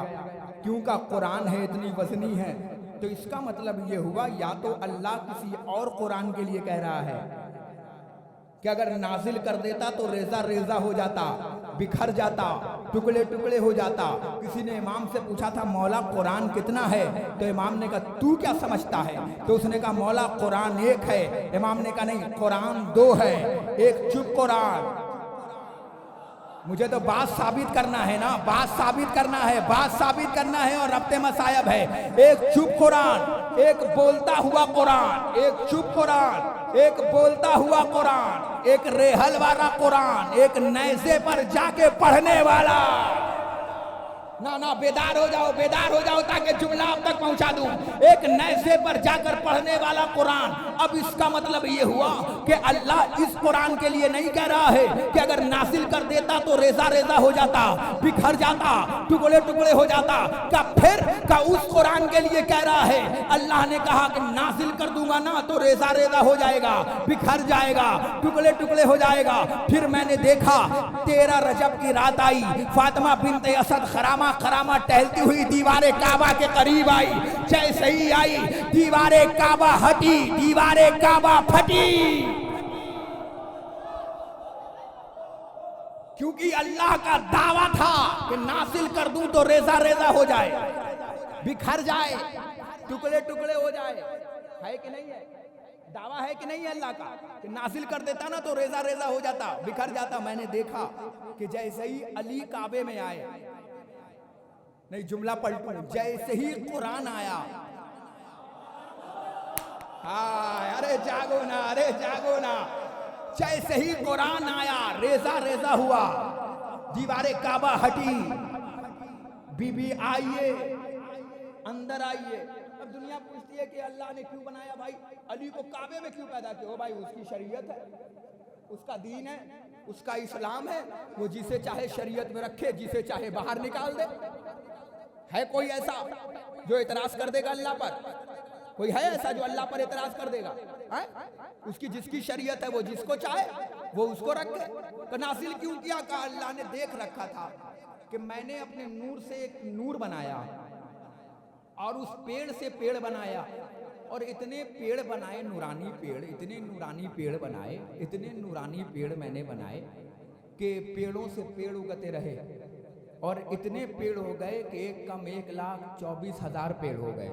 क्यों का कुरान है इतनी वजनी है? तो इसका मतलब ये हुआ या तो अल्लाह किसी और कुरान के लिए कह रहा है कि अगर नाजिल कर देता तो रेजा रेजा हो जाता, बिखर जाता, टुकड़े टुकड़े हो जाता। किसी ने इमाम से पूछा था मौला कुरान कितना है? तो इमाम ने कहा तू क्या समझता है? तो उसने कहा मौला कुरान एक है। इमाम ने कहा नहीं, कुरान दो है, एक चुप कुरान। मुझे तो बात साबित करना है ना, बात साबित करना है, बात साबित करना है। और रब्ते मसायब है, एक चुप कुरान, एक बोलता हुआ कुरान, एक चुप कुरान, एक बोलता हुआ कुरान, एक रेहल वाला कुरान, एक नैज़े पर जाके पढ़ने वाला। ना बेदार हो जाओ ताकि जुमला अब तक पहुंचा दूं। एक नैज़े पर जाकर पढ़ने वाला कुरान। अब इसका मतलब ये हुआ कि अल्लाह इस कुरान के लिए नहीं कह रहा है कि अगर नासिल कर देता तो रेजा रेजा हो जाता, बिखर जाता, टुकड़े टुकड़े हो जाता। का फिर का उस कुरान के लिए कह रहा है। अल्लाह ने कहा कि नासिल कर दूंगा ना तो रेजा रेजा हो जाएगा, बिखर जाएगा, टुकड़े टुकड़े हो जाएगा। फिर मैंने देखा 13 रजब की रात आई, फातिमा बिन्ते असद खरामा टहलती हुई दीवारे काबा के करीब आई। जैसे ही आई दीवारे काबा हटी, दीवारे काबा फटी, क्योंकि अल्लाह का दावा था कि नासिल कर दूं तो रेजा रेजा हो जाए, बिखर जाए, टुकड़े टुकड़े हो जाए। है कि नहीं है? दावा है कि नहीं है अल्लाह का कि नासिल कर देता ना तो रेजा रेजा हो जाता, बिखर जाता। मैंने देखा कि जैसे ही अली काबे में आए, नहीं जुमला पलटू, जैसे ही कुरान आया, हाँ अरे जागो ना, अरे जागो ना। जैसे ही कुरान आया रेजा रेजा हुआ, दीवारे काबा हटी। बीबी आइए, अंदर आइए। अब दुनिया पूछती है कि अल्लाह ने क्यों बनाया भाई, अली को काबे में क्यों पैदा किया? भाई उसकी शरीयत है, उसका दीन है, उसका इस्लाम है। वो जिसे चाहे शरीयत में रखे, जिसे चाहे बाहर निकाल दे। है कोई ऐसा जो इतराज कर देगा अल्लाह पर? कोई है ऐसा जो अल्लाह पर इतराज कर देगा? है? उसकी जिसकी शरीयत है वो जिसको चाहे वो उसको रखे। तो नासिल क्यों किया? का अल्लाह ने देख रखा था कि मैंने अपने नूर से एक नूर बनाया और उस पेड़ से पेड़ बनाया, और इतने पेड़ बनाए, नूरानी पेड़, इतने नूरानी पेड़ बनाए, इतने नूरानी पेड़ मैंने बनाए कि पेड़ों से पेड़ उगते रहे। और इतने पेड़ हो गए कि एक कम 1,24,000 पेड़ हो गए।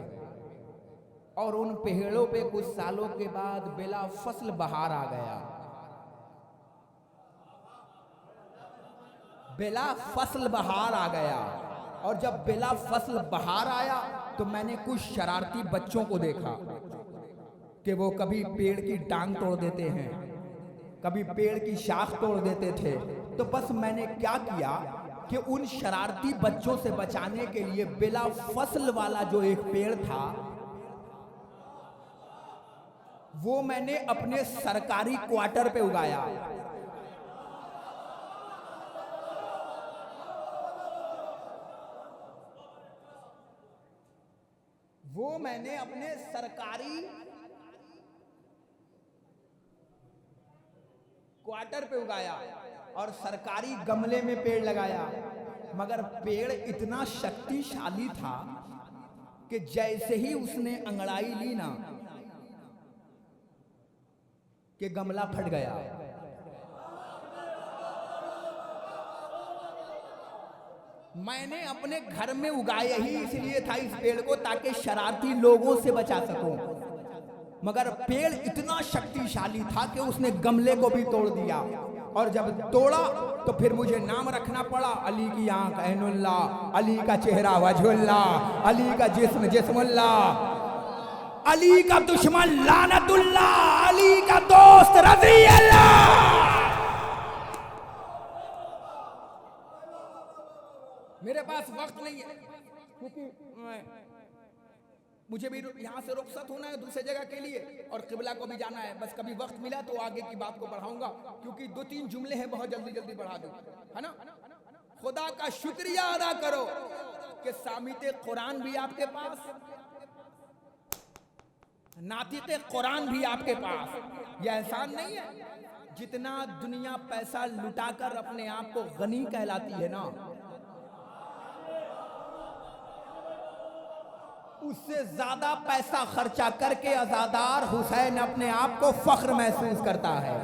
और उन पेड़ों पे कुछ सालों के बाद बेला फसल बहार आ गया। बेला फसल बहार आ गया। और जब बेला फसल बहार आया तो मैंने कुछ शरारती बच्चों को देखा कि वो कभी पेड़ की टांग तोड़ देते हैं, कभी पेड़ की शाख तोड़ देते थे। तो बस मैंने क्या किया कि उन शरारती बच्चों से बचाने के लिए बेला फसल वाला जो एक पेड़ था वो मैंने अपने सरकारी क्वार्टर पे उगाया। वो मैंने अपने सरकारी क्वार्टर पे उगाया और सरकारी गमले में पेड़ लगाया। मगर पेड़ इतना शक्तिशाली था कि जैसे ही उसने अंगड़ाई ली ना कि गमला फट गया। मैंने अपने घर में उगाए ही इसलिए था इस पेड़ को ताकि शरारती लोगों से बचा सकूं। मगर पेड़ इतना शक्तिशाली था कि उसने गमले को भी तोड़ दिया। और जब तोड़ा तो फिर मुझे नाम रखना पड़ा, अली की आंख ऐनुल्लाह, अली का चेहरा वजहुल्लाह, अली का जिस्म जिस्मुल्लाह, अली का दुश्मन लानतुल्लाह, अली का दोस्त रज़ी अल्लाह। मेरे पास वक्त नहीं है क्योंकि मुझे भी यहाँ से रुखसत होना है दूसरी जगह के लिए और किबला को भी जाना है। बस कभी वक्त मिला तो आगे की बात को बढ़ाऊंगा, क्योंकि 2-3 जुमले हैं बहुत जल्दी जल्दी बढ़ा दूं, है ना। खुदा का शुक्रिया अदा करो कि सामिते कुरान भी आपके पास, नातिके कुरान भी आपके पास। यह एहसान नहीं है? जितना दुनिया पैसा लुटाकर अपने आप को गनी कहलाती है ना, उससे ज्यादा पैसा खर्चा करके अज़ादार हुसैन अपने आप को फख्र महसूस करता है।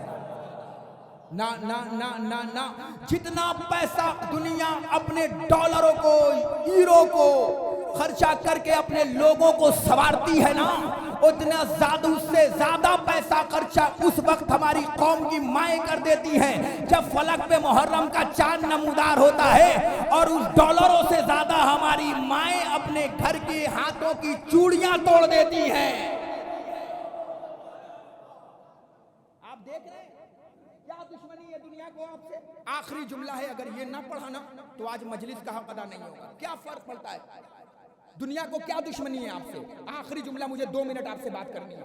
ना ना ना ना ना, जितना पैसा दुनिया अपने डॉलरों को, यूरो को खर्चा करके अपने लोगों को संवारती है ना, उतना ज्यादा, उससे ज्यादा पैसा खर्चा उस वक्त हमारी कौम की माएँ कर देती हैं जब फलक पे मुहर्रम का चांद नमूदार होता है, और उस डॉलरों से ज्यादा हमारी माएँ अपने घर के हाथों की चूड़ियां तोड़ देती हैं। आप देख रहे हैं क्या दुश्मनी है दुनिया को आपसे। आखिरी जुमला है, अगर ये ना पढ़ा ना तो आज मजलिस का हक अदा नहीं होगा। क्या फर्क पड़ता है? दुनिया को क्या दुश्मनी है आपसे? आखिरी जुमला, मुझे 2 मिनट आपसे बात करनी है,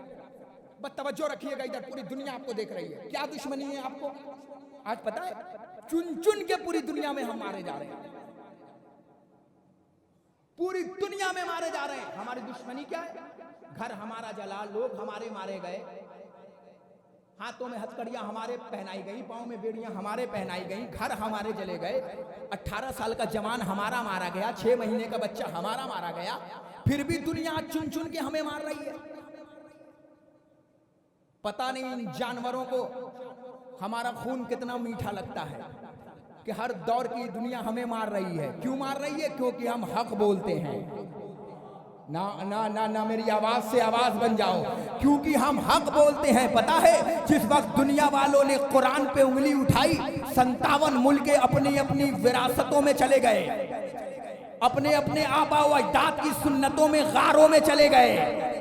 बस तवज्जो रखिएगा, इधर पूरी दुनिया आपको देख रही है। क्या दुश्मनी है आपको? आज पता है, चुन चुन के पूरी दुनिया में हम मारे जा रहे हैं, पूरी दुनिया में मारे जा रहे हैं। हमारी दुश्मनी क्या है? घर हमारा जला, लोग हमारे मारे गए, हाथों में हथकड़ियां हमारे पहनाई गई, पांव में बेड़ियां हमारे पहनाई गई, घर हमारे जले गए, 18 साल का जवान हमारा मारा गया, 6 महीने का बच्चा हमारा मारा गया, फिर भी दुनिया चुन चुन के हमें मार रही है। पता नहीं इन जानवरों को हमारा खून कितना मीठा लगता है कि हर दौर की दुनिया हमें मार रही है। क्यों मार रही है? क्योंकि हम हक बोलते हैं। ना ना ना ना, मेरी आवाज से आवाज बन जाओ, क्योंकि हम हक बोलते हैं। पता है, जिस वक्त दुनिया वालों ने कुरान पे उंगली उठाई, 57 मुल्क अपनी अपनी विरासतों में चले गए, अपने अपने आबा व अजदाद की सुन्नतों में गारों में चले गए,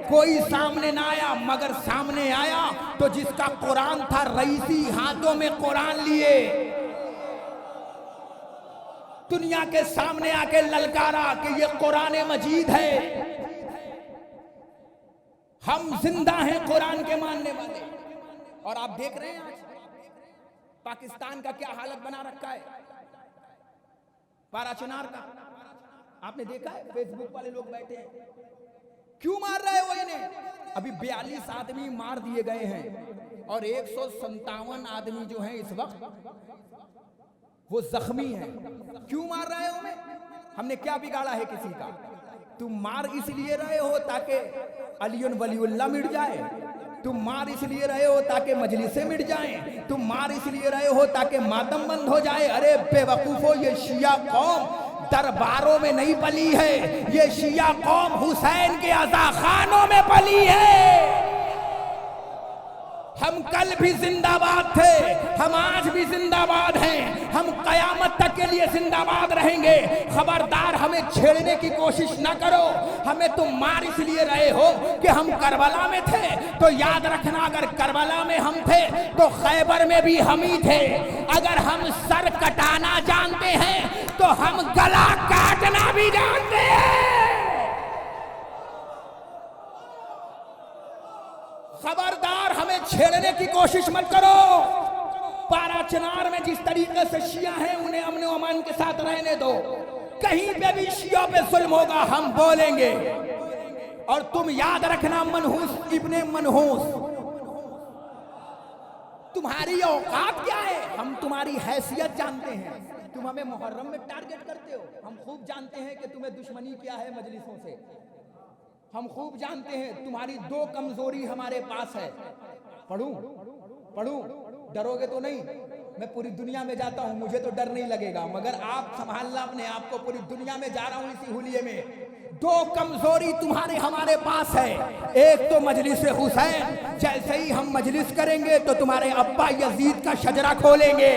कोई सामने ना आया। मगर सामने आया तो जिसका कुरान था, रईसी हाथों में कुरान लिए दुनिया के सामने आके ललकारा कि ये कुरान मजीद है, हम जिंदा हैं कुरान के मानने वाले। और आप देख रहे हैं आज पाकिस्तान का क्या हालत बना रखा है, पाराचनार का। आपने देखा है, फेसबुक वाले लोग बैठे हैं, क्यों मार रहे हो इन्हें? अभी 42 आदमी मार दिए गए हैं और 157 आदमी जो हैं इस वक्त वो जख्मी हैं। क्यों मार रहे हो? हमने क्या बिगाड़ा है किसी का? तुम मार इसलिए रहे हो ताकि अलियुन वलीउल्लाह मिट जाए, तुम मार इसलिए रहे हो ताकि मजलिसें मिट जाएं, तुम मार इसलिए रहे हो ताकि मातम बंद हो जाए। अरे बेवकूफो, ये शिया कौम दरबारों में नहीं पली है, ये शिया कौम हुसैन के अज़ाखानों में पली है। हम कल भी जिंदाबाद थे, हम आज भी जिंदाबाद हैं, हम कयामत तक के लिए जिंदाबाद रहेंगे। खबरदार हमें छेड़ने की कोशिश ना करो। हमें तुम मार इसलिए रहे हो कि हम करबला में थे, तो याद रखना, अगर करबला में हम थे तो खैबर में भी हम ही थे। अगर हम सर कटाना जानते हैं तो हम गला काटना भी जानते हैं। खबरदार हमें छेड़ने की कोशिश मत करो। पाराचनार में जिस तरीके से शिया हैं, उन्हें अमन व अमान के साथ रहने दो। कहीं पे भी शिया पे जुल्म होगा हम बोलेंगे। और तुम याद रखना, मनहूस इब्ने मनहूस, तुम्हारी औकात क्या है? हम तुम्हारी हैसियत जानते हैं। तुम हमें मुहर्रम में टारगेट करते हो। हम खूब जानते हैं कि तुम्हें दुश्मनी क्या है मजलिसों से। हम खूब जानते हैं तुम्हारी 2 कमजोरी हमारे पास है। पढ़ूं पढ़ूं, डरोगे तो नहीं? मैं पूरी दुनिया में जाता हूं, मुझे तो डर नहीं लगेगा, मगर आप संभालना अपने आप को। पूरी दुनिया में जा रहा हूं इसी हुलिये में। 2 कमजोरी तुम्हारे हमारे पास है। एक तो मजलिस हुसैन, जैसे ही हम मजलिस करेंगे तो तुम्हारे अब्बा यजीद का शजरा खोलेंगे।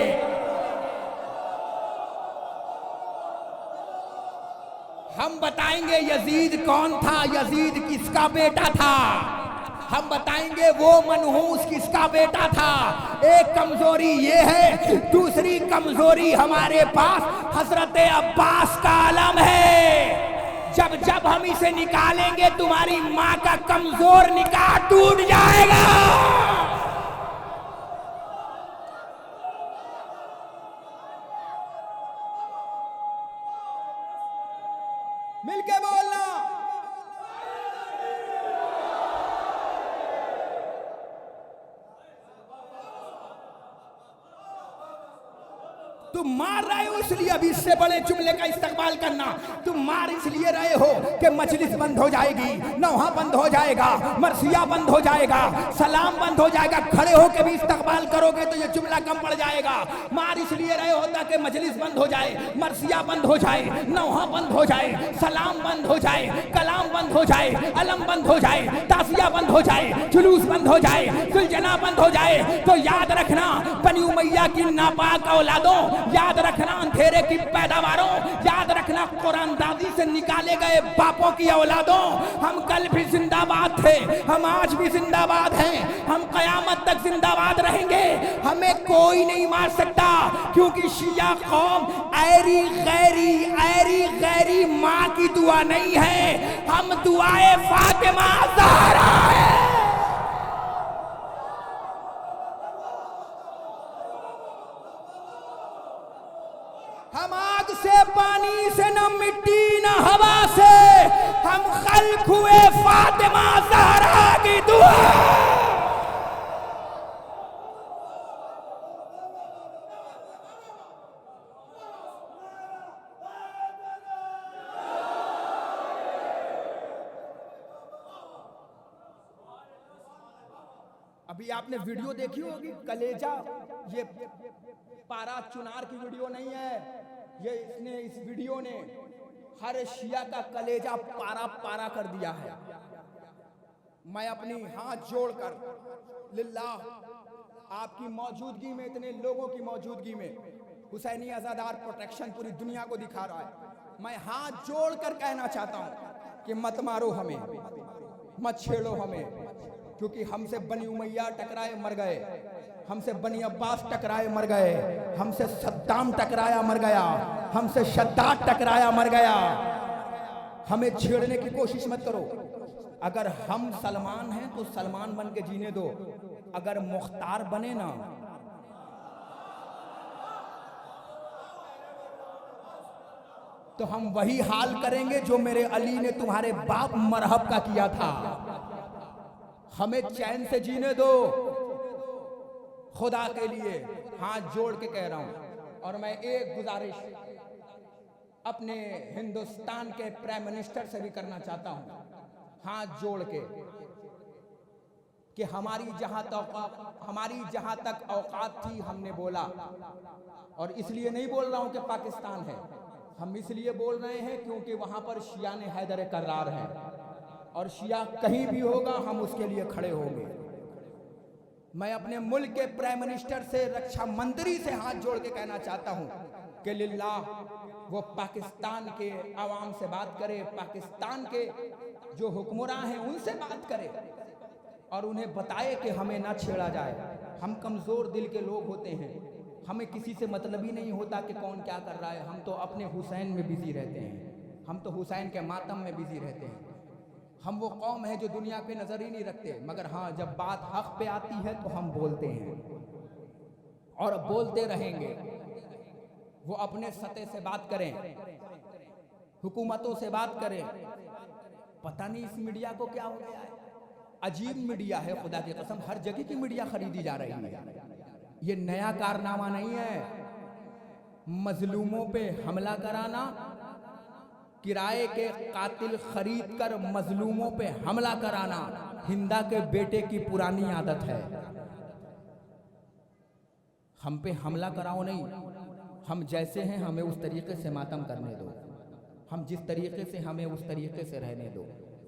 हम बताएंगे यजीद कौन था, यजीद किसका बेटा था। हम बताएंगे वो मनहूस किसका बेटा था। एक कमजोरी ये है। दूसरी कमजोरी हमारे पास हजरत अब्बास का आलम है। जब जब हम इसे निकालेंगे तुम्हारी माँ का कमजोर निकाह टूट जाएगा। मिलके बोलना। तुम मार रहे हो इसलिए अभी इससे बड़े जुमले का इस्तेमाल करना। तुम मार इसलिए रहे हो कि मजलिस बंद हो जाएगी, नौहा बंद हो जाएगा, मरसिया बंद हो जाएगा, सलाम बंद हो जाएगा। खड़े हो के भी इस्तेमाल करोगे तो ये जुमला कम पड़ जाएगा। मार इसलिए रहे होता कि मजलिस बंद हो जाए, मरसिया बंद हो जाए, नौहा बंद हो जाए, सलाम बंद हो जाए, कलाम बंद हो जाए, अलम बंद हो जाए, तासिया बंद हो जाए, जुलूस बंद हो जाए, सुलझना बंद हो जाए। तो याद रखना बनी उमैया की नापाक औलादों, याद रखना अंधेरे की पैदावारों, याद रखना कुरानदाजी से निकाले गए बापों की औलादों, हम कल भी जिंदाबाद थे, हम आज भी जिंदाबाद हैं, हम कयामत तक जिंदाबाद रहेंगे। हमें कोई नहीं मार सकता, क्योंकि शिया कौम ऐरी गैरी माँ की दुआ नहीं है, हम दुआए फातिमा ज़हरा है। हम आग से, पानी से, न मिट्टी न हवा से, हम खल्क हुए फातिमा ज़हरा की दुआ। अभी आपने वीडियो देखी होगी कलेजा, ये पारा चुनार की वीडियो नहीं है, ये इस वीडियो ने हर शिया का कलेजा पारा पारा कर दिया है। मैं अपनी हाथ जोड़कर लिल्लाह आपकी मौजूदगी में, इतने लोगों की मौजूदगी में हुसैनी अज़ादार प्रोटेक्शन पूरी दुनिया को दिखा रहा है। मैं हाथ जोड़कर कहना चाहता हूं कि मत मारो हमें, मत छेड़ो हमें, क्योंकि हमसे बनी उमैया टकराए मर गए, हमसे बनी अब्बास टकराए मर गए, हमसे सद्दाम टकराया मर गया, हमसे शद्दाद टकराया मर गया। हमें छेड़ने की कोशिश मत करो। अगर हम सलमान हैं तो सलमान बन के जीने दो, अगर मुख्तार बने ना तो हम वही हाल करेंगे जो मेरे अली ने तुम्हारे बाप मरहब का किया था। हमें चैन से जीने दो, खुदा के लिए हाथ जोड़ के कह रहा हूं। और मैं एक गुजारिश अपने हिंदुस्तान के प्राइम मिनिस्टर से भी करना चाहता हूं, हाथ जोड़ के, कि हमारी जहां तक औकात थी हमने बोला। और इसलिए नहीं बोल रहा हूं कि पाकिस्तान है, हम इसलिए बोल रहे हैं क्योंकि वहां पर शिया ने हैदर कर्रार है, और शिया कहीं भी होगा हम उसके लिए खड़े होंगे। मैं अपने मुल्क के प्राइम मिनिस्टर से, रक्षा मंत्री से हाथ जोड़ के कहना चाहता हूं कि लिल्लाह वो पाकिस्तान के आवाम से बात करे, पाकिस्तान के जो हुक्मरान हैं उनसे बात करे और उन्हें बताए कि हमें ना छेड़ा जाए। हम कमज़ोर दिल के लोग होते हैं, हमें किसी से मतलब ही नहीं होता कि कौन क्या कर रहा है। हम तो अपने हुसैन में बिजी रहते हैं, हम तो हुसैन के मातम में बिजी रहते हैं। हम वो कौम है जो दुनिया पे नज़र ही नहीं रखते, मगर हाँ जब बात हक पे आती है तो हम बोलते हैं और बोलते रहेंगे। वो अपने सतह से बात करें, हुकूमतों से बात करें। पता नहीं इस मीडिया को क्या हो गया है, अजीब मीडिया है, खुदा की कसम हर जगह की मीडिया खरीदी जा रही है। ये नया कारनामा नहीं है। मजलूमों पे हमला कराना, किराए के कातिल खरीद कर मजलूमों पे हमला कराना हिंदा के बेटे की पुरानी आदत है। हम पे हमला कराओ नहीं, हम जैसे हैं हमें उस तरीके से मातम करने दो, हम जिस तरीके से हमें उस तरीके से रहने दो।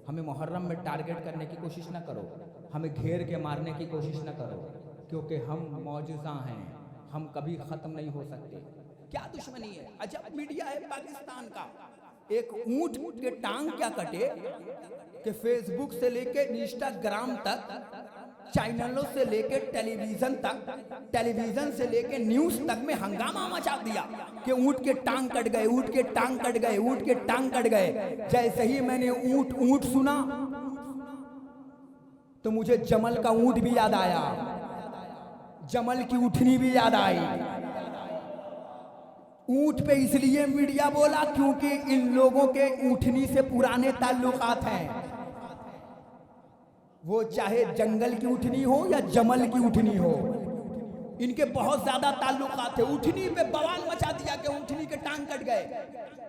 हमें मुहर्रम में टारगेट करने की कोशिश ना करो, हमें घेर के मारने की कोशिश ना करो, क्योंकि हम मौजूज़ा हैं, हम कभी ख़त्म नहीं हो सकते। क्या दुश्मनी है, अजब मीडिया है पाकिस्तान का। एक ऊंट के टांग क्या कटे कि फेसबुक से लेके इंस्टाग्राम तक, चैनलों से लेके टेलीविजन तक, टेलीविजन से लेके न्यूज तक में हंगामा मचा दिया कि ऊंट के टांग कट गए, ऊंट के टांग कट गए, ऊंट के टांग कट गए। जैसे ही मैंने ऊंट ऊंट सुना तो मुझे जमल का ऊंट भी याद आया, जमल की उठनी भी याद आई। ऊंट पे इसलिए मीडिया बोला क्योंकि इन लोगों के ऊँटनी से पुराने ताल्लुकात हैं। वो चाहे जंगल की ऊँटनी हो या जमल की ऊँटनी हो, इनके बहुत ज्यादा ताल्लुकात थे। ऊँटनी पे बवाल मचा दिया कि ऊँटनी के टांग कट गए।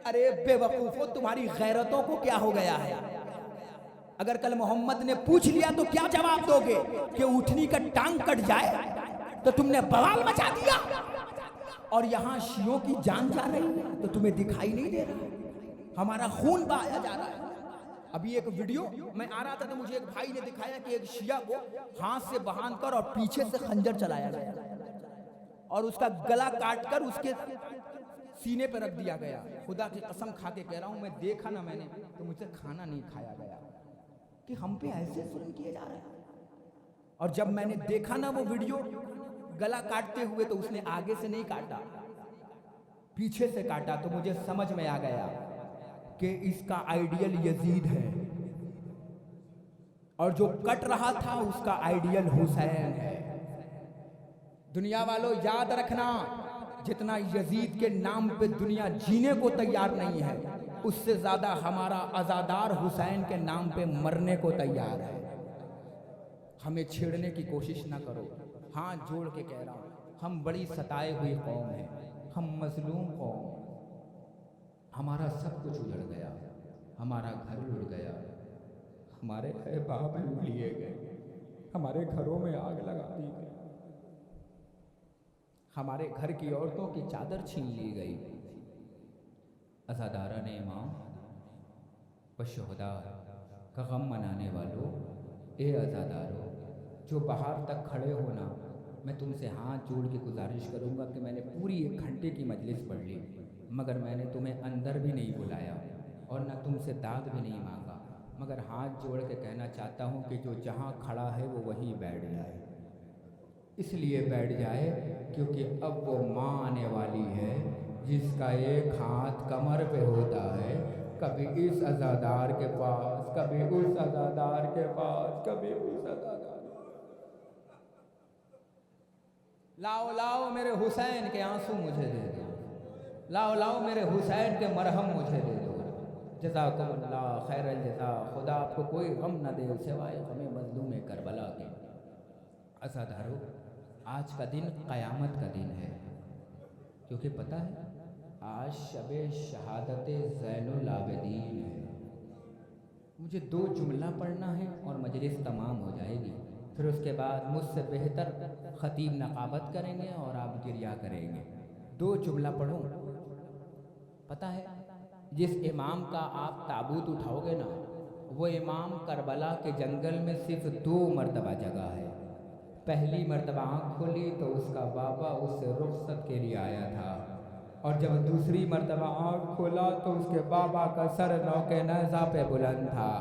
अरे बेवकूफो, तुम्हारी गैरतों को क्या हो गया है? अगर कल मोहम्मद ने पूछ लिया तो क्या जवाब दोगे कि ऊँटनी का टांग कट जाए? तो तुमने बवाल मचा दिया। और यहां शियों की जान जा रही है तो तुम्हें दिखाई नहीं दे रहा, हमारा खून बहाया जा रहा है। अभी एक वीडियो मैं आ रहा था तो मुझे एक भाई ने दिखाया कि एक शिया को हाथ से बांध कर और पीछे से खंजर चलाया गया और उसका गला काट कर उसके सीने पर रख दिया गया। खुदा की कसम खा के कह रहा हूं, मैं देखा ना मैंने तो मुझसे खाना नहीं खाया गया कि हम पे ऐसे जुल्म किए जा रहे हैं। और जब मैंने देखा ना वो वीडियो गला काटते हुए, तो उसने आगे से नहीं काटा, पीछे से काटा, तो मुझे समझ में आ गया कि इसका आइडियल यजीद है और जो कट रहा था उसका आइडियल हुसैन है। दुनिया वालों याद रखना, जितना यजीद के नाम पे दुनिया जीने को तैयार नहीं है, उससे ज्यादा हमारा आजादार हुसैन के नाम पे मरने को तैयार है। हमें छेड़ने की कोशिश ना करो। हाथ जोड़ के कह रहा हूं, हम बड़ी सताए हुई कौम है, हम मजलूम कौम। हमारा सब कुछ उजड़ गया, हमारा घर उड़ गया, हमारे बाप लूट लिए गए, हमारे घरों में आग लगा दी गई, हमारे घर की औरतों की चादर छीन ली गई। अज़ादारा ने इमाम व शुहदा का गम मनाने वालों, ए अज़ादारों जो बाहर तक खड़े हो ना, मैं तुमसे हाथ जोड़ के गुजारिश करूंगा कि मैंने पूरी 1 घंटे की मजलिस पढ़ ली, मगर मैंने तुम्हें अंदर भी नहीं बुलाया और न तुमसे दाद भी नहीं मांगा, मगर हाथ जोड़ के कहना चाहता हूँ कि जो जहाँ खड़ा है वो वहीं बैठ जाए। इसलिए बैठ जाए क्योंकि अब वो माँ आने वाली है जिसका एक हाथ कमर पे होता है, कभी इस अज़ादार के पास, कभी उस अज़ादार के पास, कभी उस अज़ादार। लाओ लाओ मेरे हुसैन के आंसू मुझे दे दो, लाओ लाओ मेरे हुसैन के मरहम मुझे दे दो। जज़ाकुमुल्लाह खैरल जज़ा, खुदा आपको कोई गम न दे सिवाय गमे मज़लूम करबला के। अज़ादारों, आज का दिन क़यामत का दिन है, क्योंकि पता है आज शबे शहादत ज़ैनुल आबिदीन है। मुझे 2 जुमला पढ़ना है और मजलिस तमाम हो जाएगी, फिर उसके बाद मुझसे बेहतर ख़तीब नक़ाबत करेंगे और आप गिरिया करेंगे। 2 जुमला पढ़ूं। पता है जिस इमाम का आप ताबूत उठाओगे ना, वो इमाम करबला के जंगल में सिर्फ 2 मरतबा जगह है। पहली मरतबा आँख खोली तो उसका बाबा उससे रुखसत के लिए आया था, और जब दूसरी मरतबा आँख खोला तो उसके बाबा का सर नौके नेज़ा पे बुलंद था।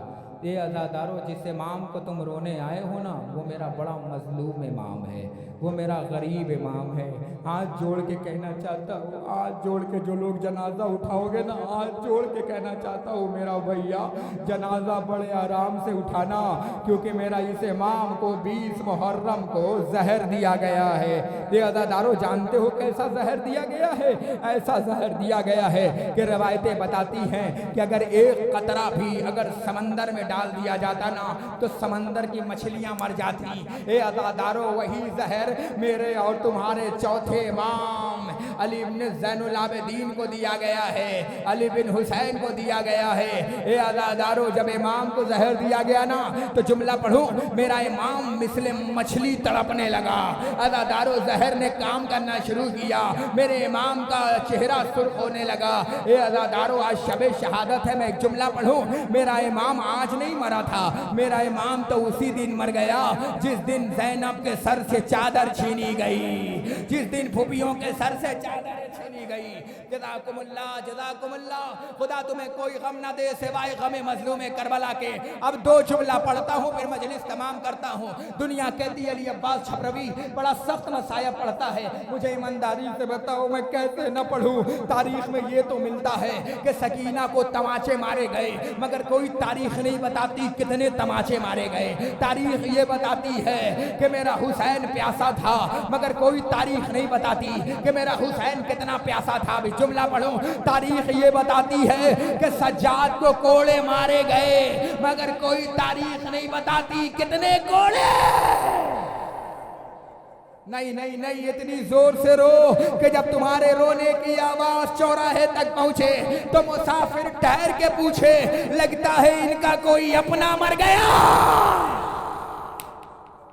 ये अज़ादारों, जिस इमाम को तुम रोने आए हो ना, वो मेरा बड़ा मजलूम इमाम है, वो मेरा गरीब इमाम है। हाथ जोड़ के कहना चाहता हूँ, हाथ जोड़ के जो लोग जनाजा उठाओगे ना, हाथ जोड़ के कहना चाहता हूँ मेरा भैया जनाजा बड़े आराम से उठाना, क्योंकि मेरा इस इमाम को 20 मुहर्रम को जहर दिया गया है। ये अज़ादारों, जानते हो कैसा जहर दिया गया है? ऐसा जहर दिया गया है कि रवायतें बताती हैं कि अगर एक कतरा भी अगर समंदर में डाल दिया जाता ना, तो समंदर की मछलियां मर जाती। ए अज़ादारों, वही जहर मेरे और तुम्हारे चौथे इमाम अली इब्न ज़ैनुल आबिदीन को दिया गया है, अली बिन हुसैन को दिया गया है। ए अज़ादारों, जब इमाम को जहर दिया गया ना, तो जुमला पढ़ो, मेरा इमाम मिसले मछली तड़पने लगा। अज़ादारों, जहर ने काम करना शुरू किया, मेरे इमाम का चेहरा सुर्ख होने लगा। ए अज़ादारों, आज शबे शहादत है, मैं एक जुमला पढ़ूं, मेरा इमाम आज नहीं मरा था, मेरा इमाम तो उसी दिन मर गया जिस दिन ज़ैनब के सर से चादर छीनी गई, जिस दिन फूफियों के सर से चादर छीनी गई। जज़ाकुमुल्लाह, जज़ाकुमुल्लाह। खुदा तुम्हें कोई गम ना दे सिवाय गमे मजलूम करबला के। अब 2 जुमला पढ़ता हूँ, फिर मजलिस तमाम करता हूँ। दुनिया कहती है अली अब्बास छबरवी बड़ा सख्त नसाया पढ़ता है, मुझे ईमानदारी से बताओ मैं कैसे न पढ़ूँ? तारीख में ये तो मिलता है कि सकीना को तमाचे मारे गए, मगर कोई तारीख नहीं बताती कितने तमाचे मारे गए। तारीख ये बताती है कि मेरा हुसैन प्यासा था, मगर कोई तारीख नहीं बताती कि मेरा हुसैन कितना प्यासा था। अभी जुमला पढ़ूं। तारीख ये बताती है कि सज्जाद को कोड़े मारे गए, मगर कोई तारीख नहीं बताती कितने कोड़े। नहीं नहीं नहीं, इतनी जोर से रो कि जब तुम्हारे रोने की आवाज चौराहे तक पहुंचे तो मुसाफिर ठहर के पूछे, लगता है इनका कोई अपना मर गया।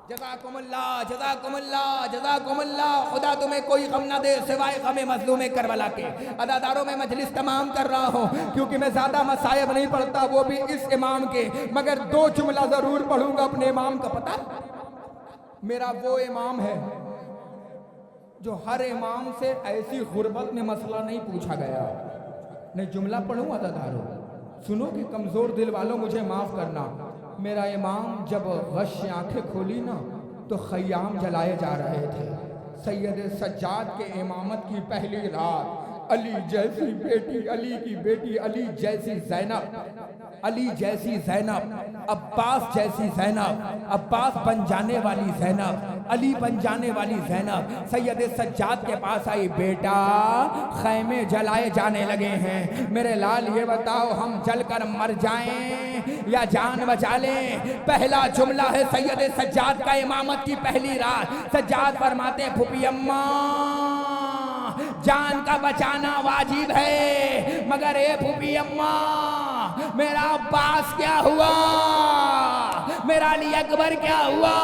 जज़ाकुमुल्लाह जज़ाकुमुल्लाह जज़ाकुमुल्लाह। खुदा तुम्हें कोई गम ना दे सिवाय गमे मजलूम करबला के। अदादारों में मजलिस तमाम कर रहा हूँ क्योंकि मैं ज्यादा मसायब नहीं पढ़ता, वो भी इस इमाम के, मगर 2 जुमला जरूर पढ़ूंगा अपने इमाम का। पता मेरा वो इमाम है जो हर इमाम से ऐसी गुर्बत में मसला नहीं पूछा गया। नहीं, जुमला पढ़ूं अदादारों, सुनो कि कमजोर दिल वालों मुझे माफ करना। मेरा इमाम जब गश से आंखें खोली ना तो खयाम जलाए जा रहे थे। सैयद सज्जाद के इमामत की पहली रात, अली जैसी बेटी, अली की बेटी, अली जैसी ज़ैनब, अली जैसी ज़ैनब, अब्बास जैसी ज़ैनब, अब्बास बन जाने वाली ज़ैनब, अली बन जाने वाली ज़ैनब सैयद सज्जाद के पास आई। बेटा, खैमे जलाए जाने लगे हैं, मेरे लाल ये बताओ हम जलकर मर जाएं या जान बचा लें। पहला जुमला है सैयद सज्जाद का इमामत की पहली रात। सज्जाद फरमाते हैं, फूफी अम्मा, जान का बचाना वाजिब है, मगर ए फूफी अम्मा, मेरा अब्बास क्या हुआ, मेरा अली अकबर क्या हुआ,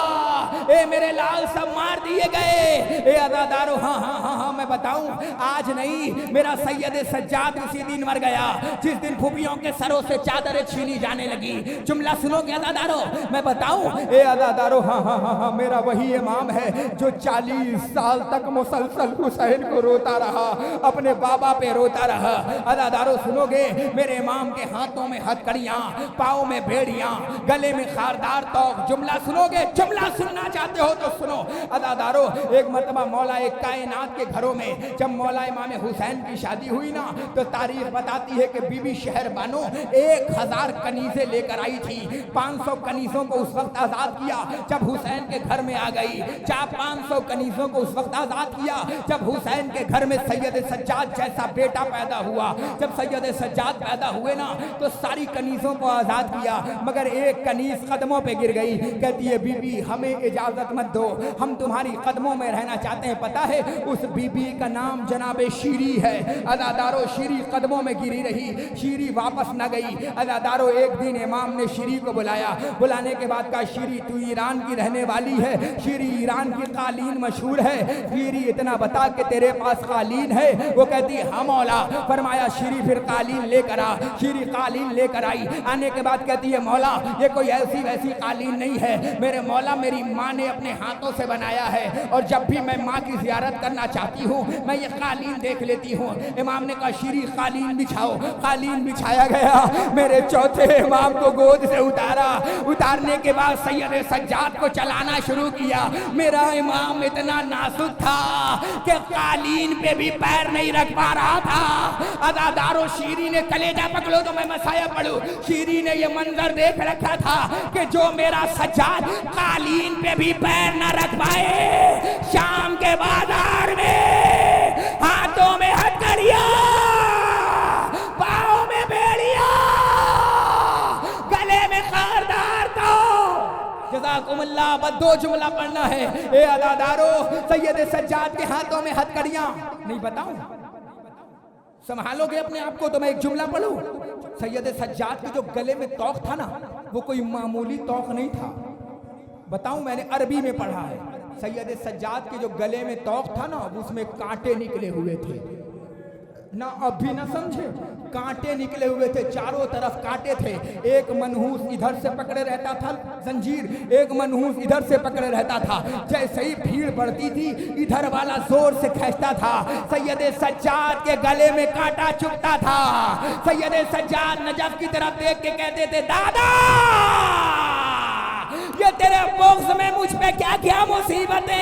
ए मेरे लाल सब मार दिए गए। ए अदादारो, हाँ हाँ हाँ हाँ मैं बताऊं, आज नहीं, मेरा सैयद सज्जाद उसी दिन मर गया जिस दिन फूफियों के सरों से चादरें छीनी जाने लगी। जुमला सुनोगे अदादारो, मैं बताऊं? ए अदादारो, हाँ हाँ हाँ हाँ, मेरा वही इमाम है जो 40 साल तक मुसलसल हुसैन को रोता रहा, अपने बाबा पे रोता रहा। अदादारो सुनोगे, मेरे इमाम के हाथों में हथकड़ियां, पाँव में भेड़ियां, गले में खारदार तौक। जुमला सुनोगे? जुमला सुनना चाहते हो तो सुनो अदादारो। एक मर्तबा मौला एक कायनात के घरों में जब मौला इमाम हुसैन की शादी हुई ना, तो तारीख बताती है कि बीबी शहर बानो 1000 कनीज़ें लेकर आई थी। 500 कनीज़ों को उस वक्त आज़ाद किया जब हुसैन के घर में आ गई। 500 कनीज़ों को उस वक्त आज़ाद किया जब हुसैन के घर में सैयद सज्जाद जैसा बेटा पैदा हुआ। जब सैयद सज्जाद पैदा हुए ना, तो सारी कनीज़ों को आज़ाद किया, मगर एक कनीज़ कदमों पे गिर गई। कहती है, बीबी हमें इजाजत मत दो, हम तुम्हारी कदमों में रहना चाहते हैं। पता है उस बीबी का नाम जनाबे शीरी है। अदादारो, शीरी कदमों में गिरी रही, शीरी वापस न गई। अदादारो, एक दिन इमाम ने शीरी को बुलाया। बुलाने के बाद कहा, शीरी तू ईरान की रहने वाली है, शीरी ईरान की कालीन मशहूर है, शीरी इतना बता कि तेरे पास कालीन है? वो कहती हाँ मौला। फरमाया, शीरी फिर कालीन लेकर आ। शीरी कालीन लेकर आई। आने के बाद कहती है, मौला ये कोई ऐसी वैसी कालीन नहीं है, मेरे मौला मेरी माँ ने अपने हाथों से बनाया है, और जब भी मैं माँ की जियारत करना चाहती हूँ मैं ये कालीन देख लेती हूँ। इमाम ने कहा, शीरी कालीन बिछाओ। कालीन बिछाया गया। मेरे चौथे इमाम को गोद से उतारा। उतारने के बाद सैयद सज्जाद को चलाना शुरू किया। मेरा इमाम इतना नाजुक था कि कालीन पे भी पैर नहीं रख पा रहा था। अदादारो, शीरी ने, कलेजा पकड़ो तो मैं मसाया पढ़ूं, शीरी ने ये मंजर देख रखा था कि जो मेरा सज्जाद कालीन पे भी पैर न रख पाए, शाम के बाजार में हाथों में हथकड़ियां, पाँव में बेड़ियां, गले में खारदार तो। जज़ाकुमुल्लाह। बस 2 जुमला पढ़ना है। ए अदादारो, सैयद सज्जाद के हाथों में हथकड़ियां, नहीं बताऊं? संभालोगे अपने आप को तो मैं एक जुमला पढ़ूं। सैयद सज्जाद के जो गले में तौक था ना, वो कोई मामूली तौक नहीं था। बताऊं, मैंने अरबी में पढ़ा है। सैयद सज्जाद के जो गले में तौक था ना, उसमें कांटे निकले हुए थे ना। अभी ना समझे, कांटे निकले हुए थे, चारों तरफ कांटे थे। एक मनहूस इधर से पकड़े रहता था जंजीर, एक मनहूस इधर से पकड़े रहता था। जैसे ही भीड़ बढ़ती थी, इधर वाला जोर से खींचता था। सैयद सज्जाद के गले में कांटा चुभता था। सैयद सज्जाद नजफ की तरफ देख के कहते थे, दादा ये तेरे बॉक्स में मुझ पे क्या क्या मुसीबतें।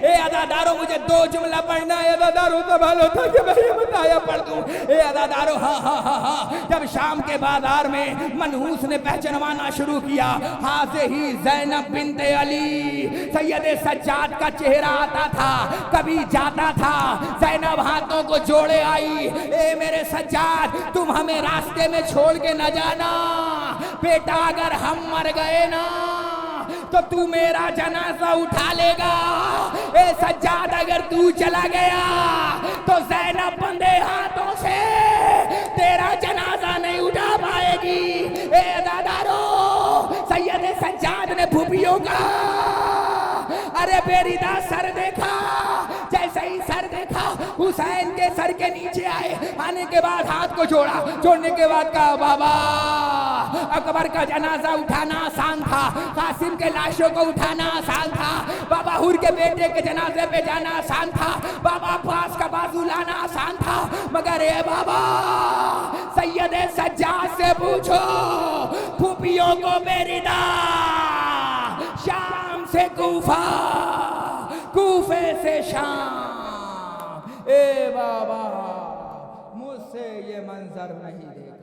ए अदादारो मुझे 2 जुमला पढ़ना है। अदादारो तो भालो था कि मैं ये बताया पढ़ दूं। ए अदादारो हाँ हाँ हाँ हाँ। जब शाम के बाजार में मनहूस ने पहचानवाना शुरू किया, हाज़े ही ज़ैनब बिन्ते अली, सैयदे सज्जाद का चेहरा आता था, कभी जाता था। ज़ैनब हाथों को जोड़े आई, ए मेरे सज्जाद तुम हमें रास्ते में छोड़ के न जाना बेटा, अगर हम मर गए ना तो तू मेरा जनाजा उठा लेगा। ए सज्जाद अगर तू चला गया तो ज़ैनब बंदे हाथों से तेरा जनाजा नहीं उठा पाएगी। ए दादारो सैयद सज्जाद ने भूपियों का अरे बेरिदा सर देखा, जैसे ही सर देखा हुसैन के सर के नीचे आने के बाद हाथ को जोड़ा, जोड़ने के बाद कहा बाबा अकबर का जनाजा उठाना आसान था, कासिम के लाशों को उठाना आसान था, बाबा हुर के बेटे के जनाजे पे जाना आसान था, बाबा अब्बास का बाजू लाना आसान था, मगर ए बाबा सैयद सज्जाद से पूछो फूफियों को बेरिदा शाम से कूफा, कूफे से शाम। ए बाबा मुझसे ये मंजर नहीं देखा।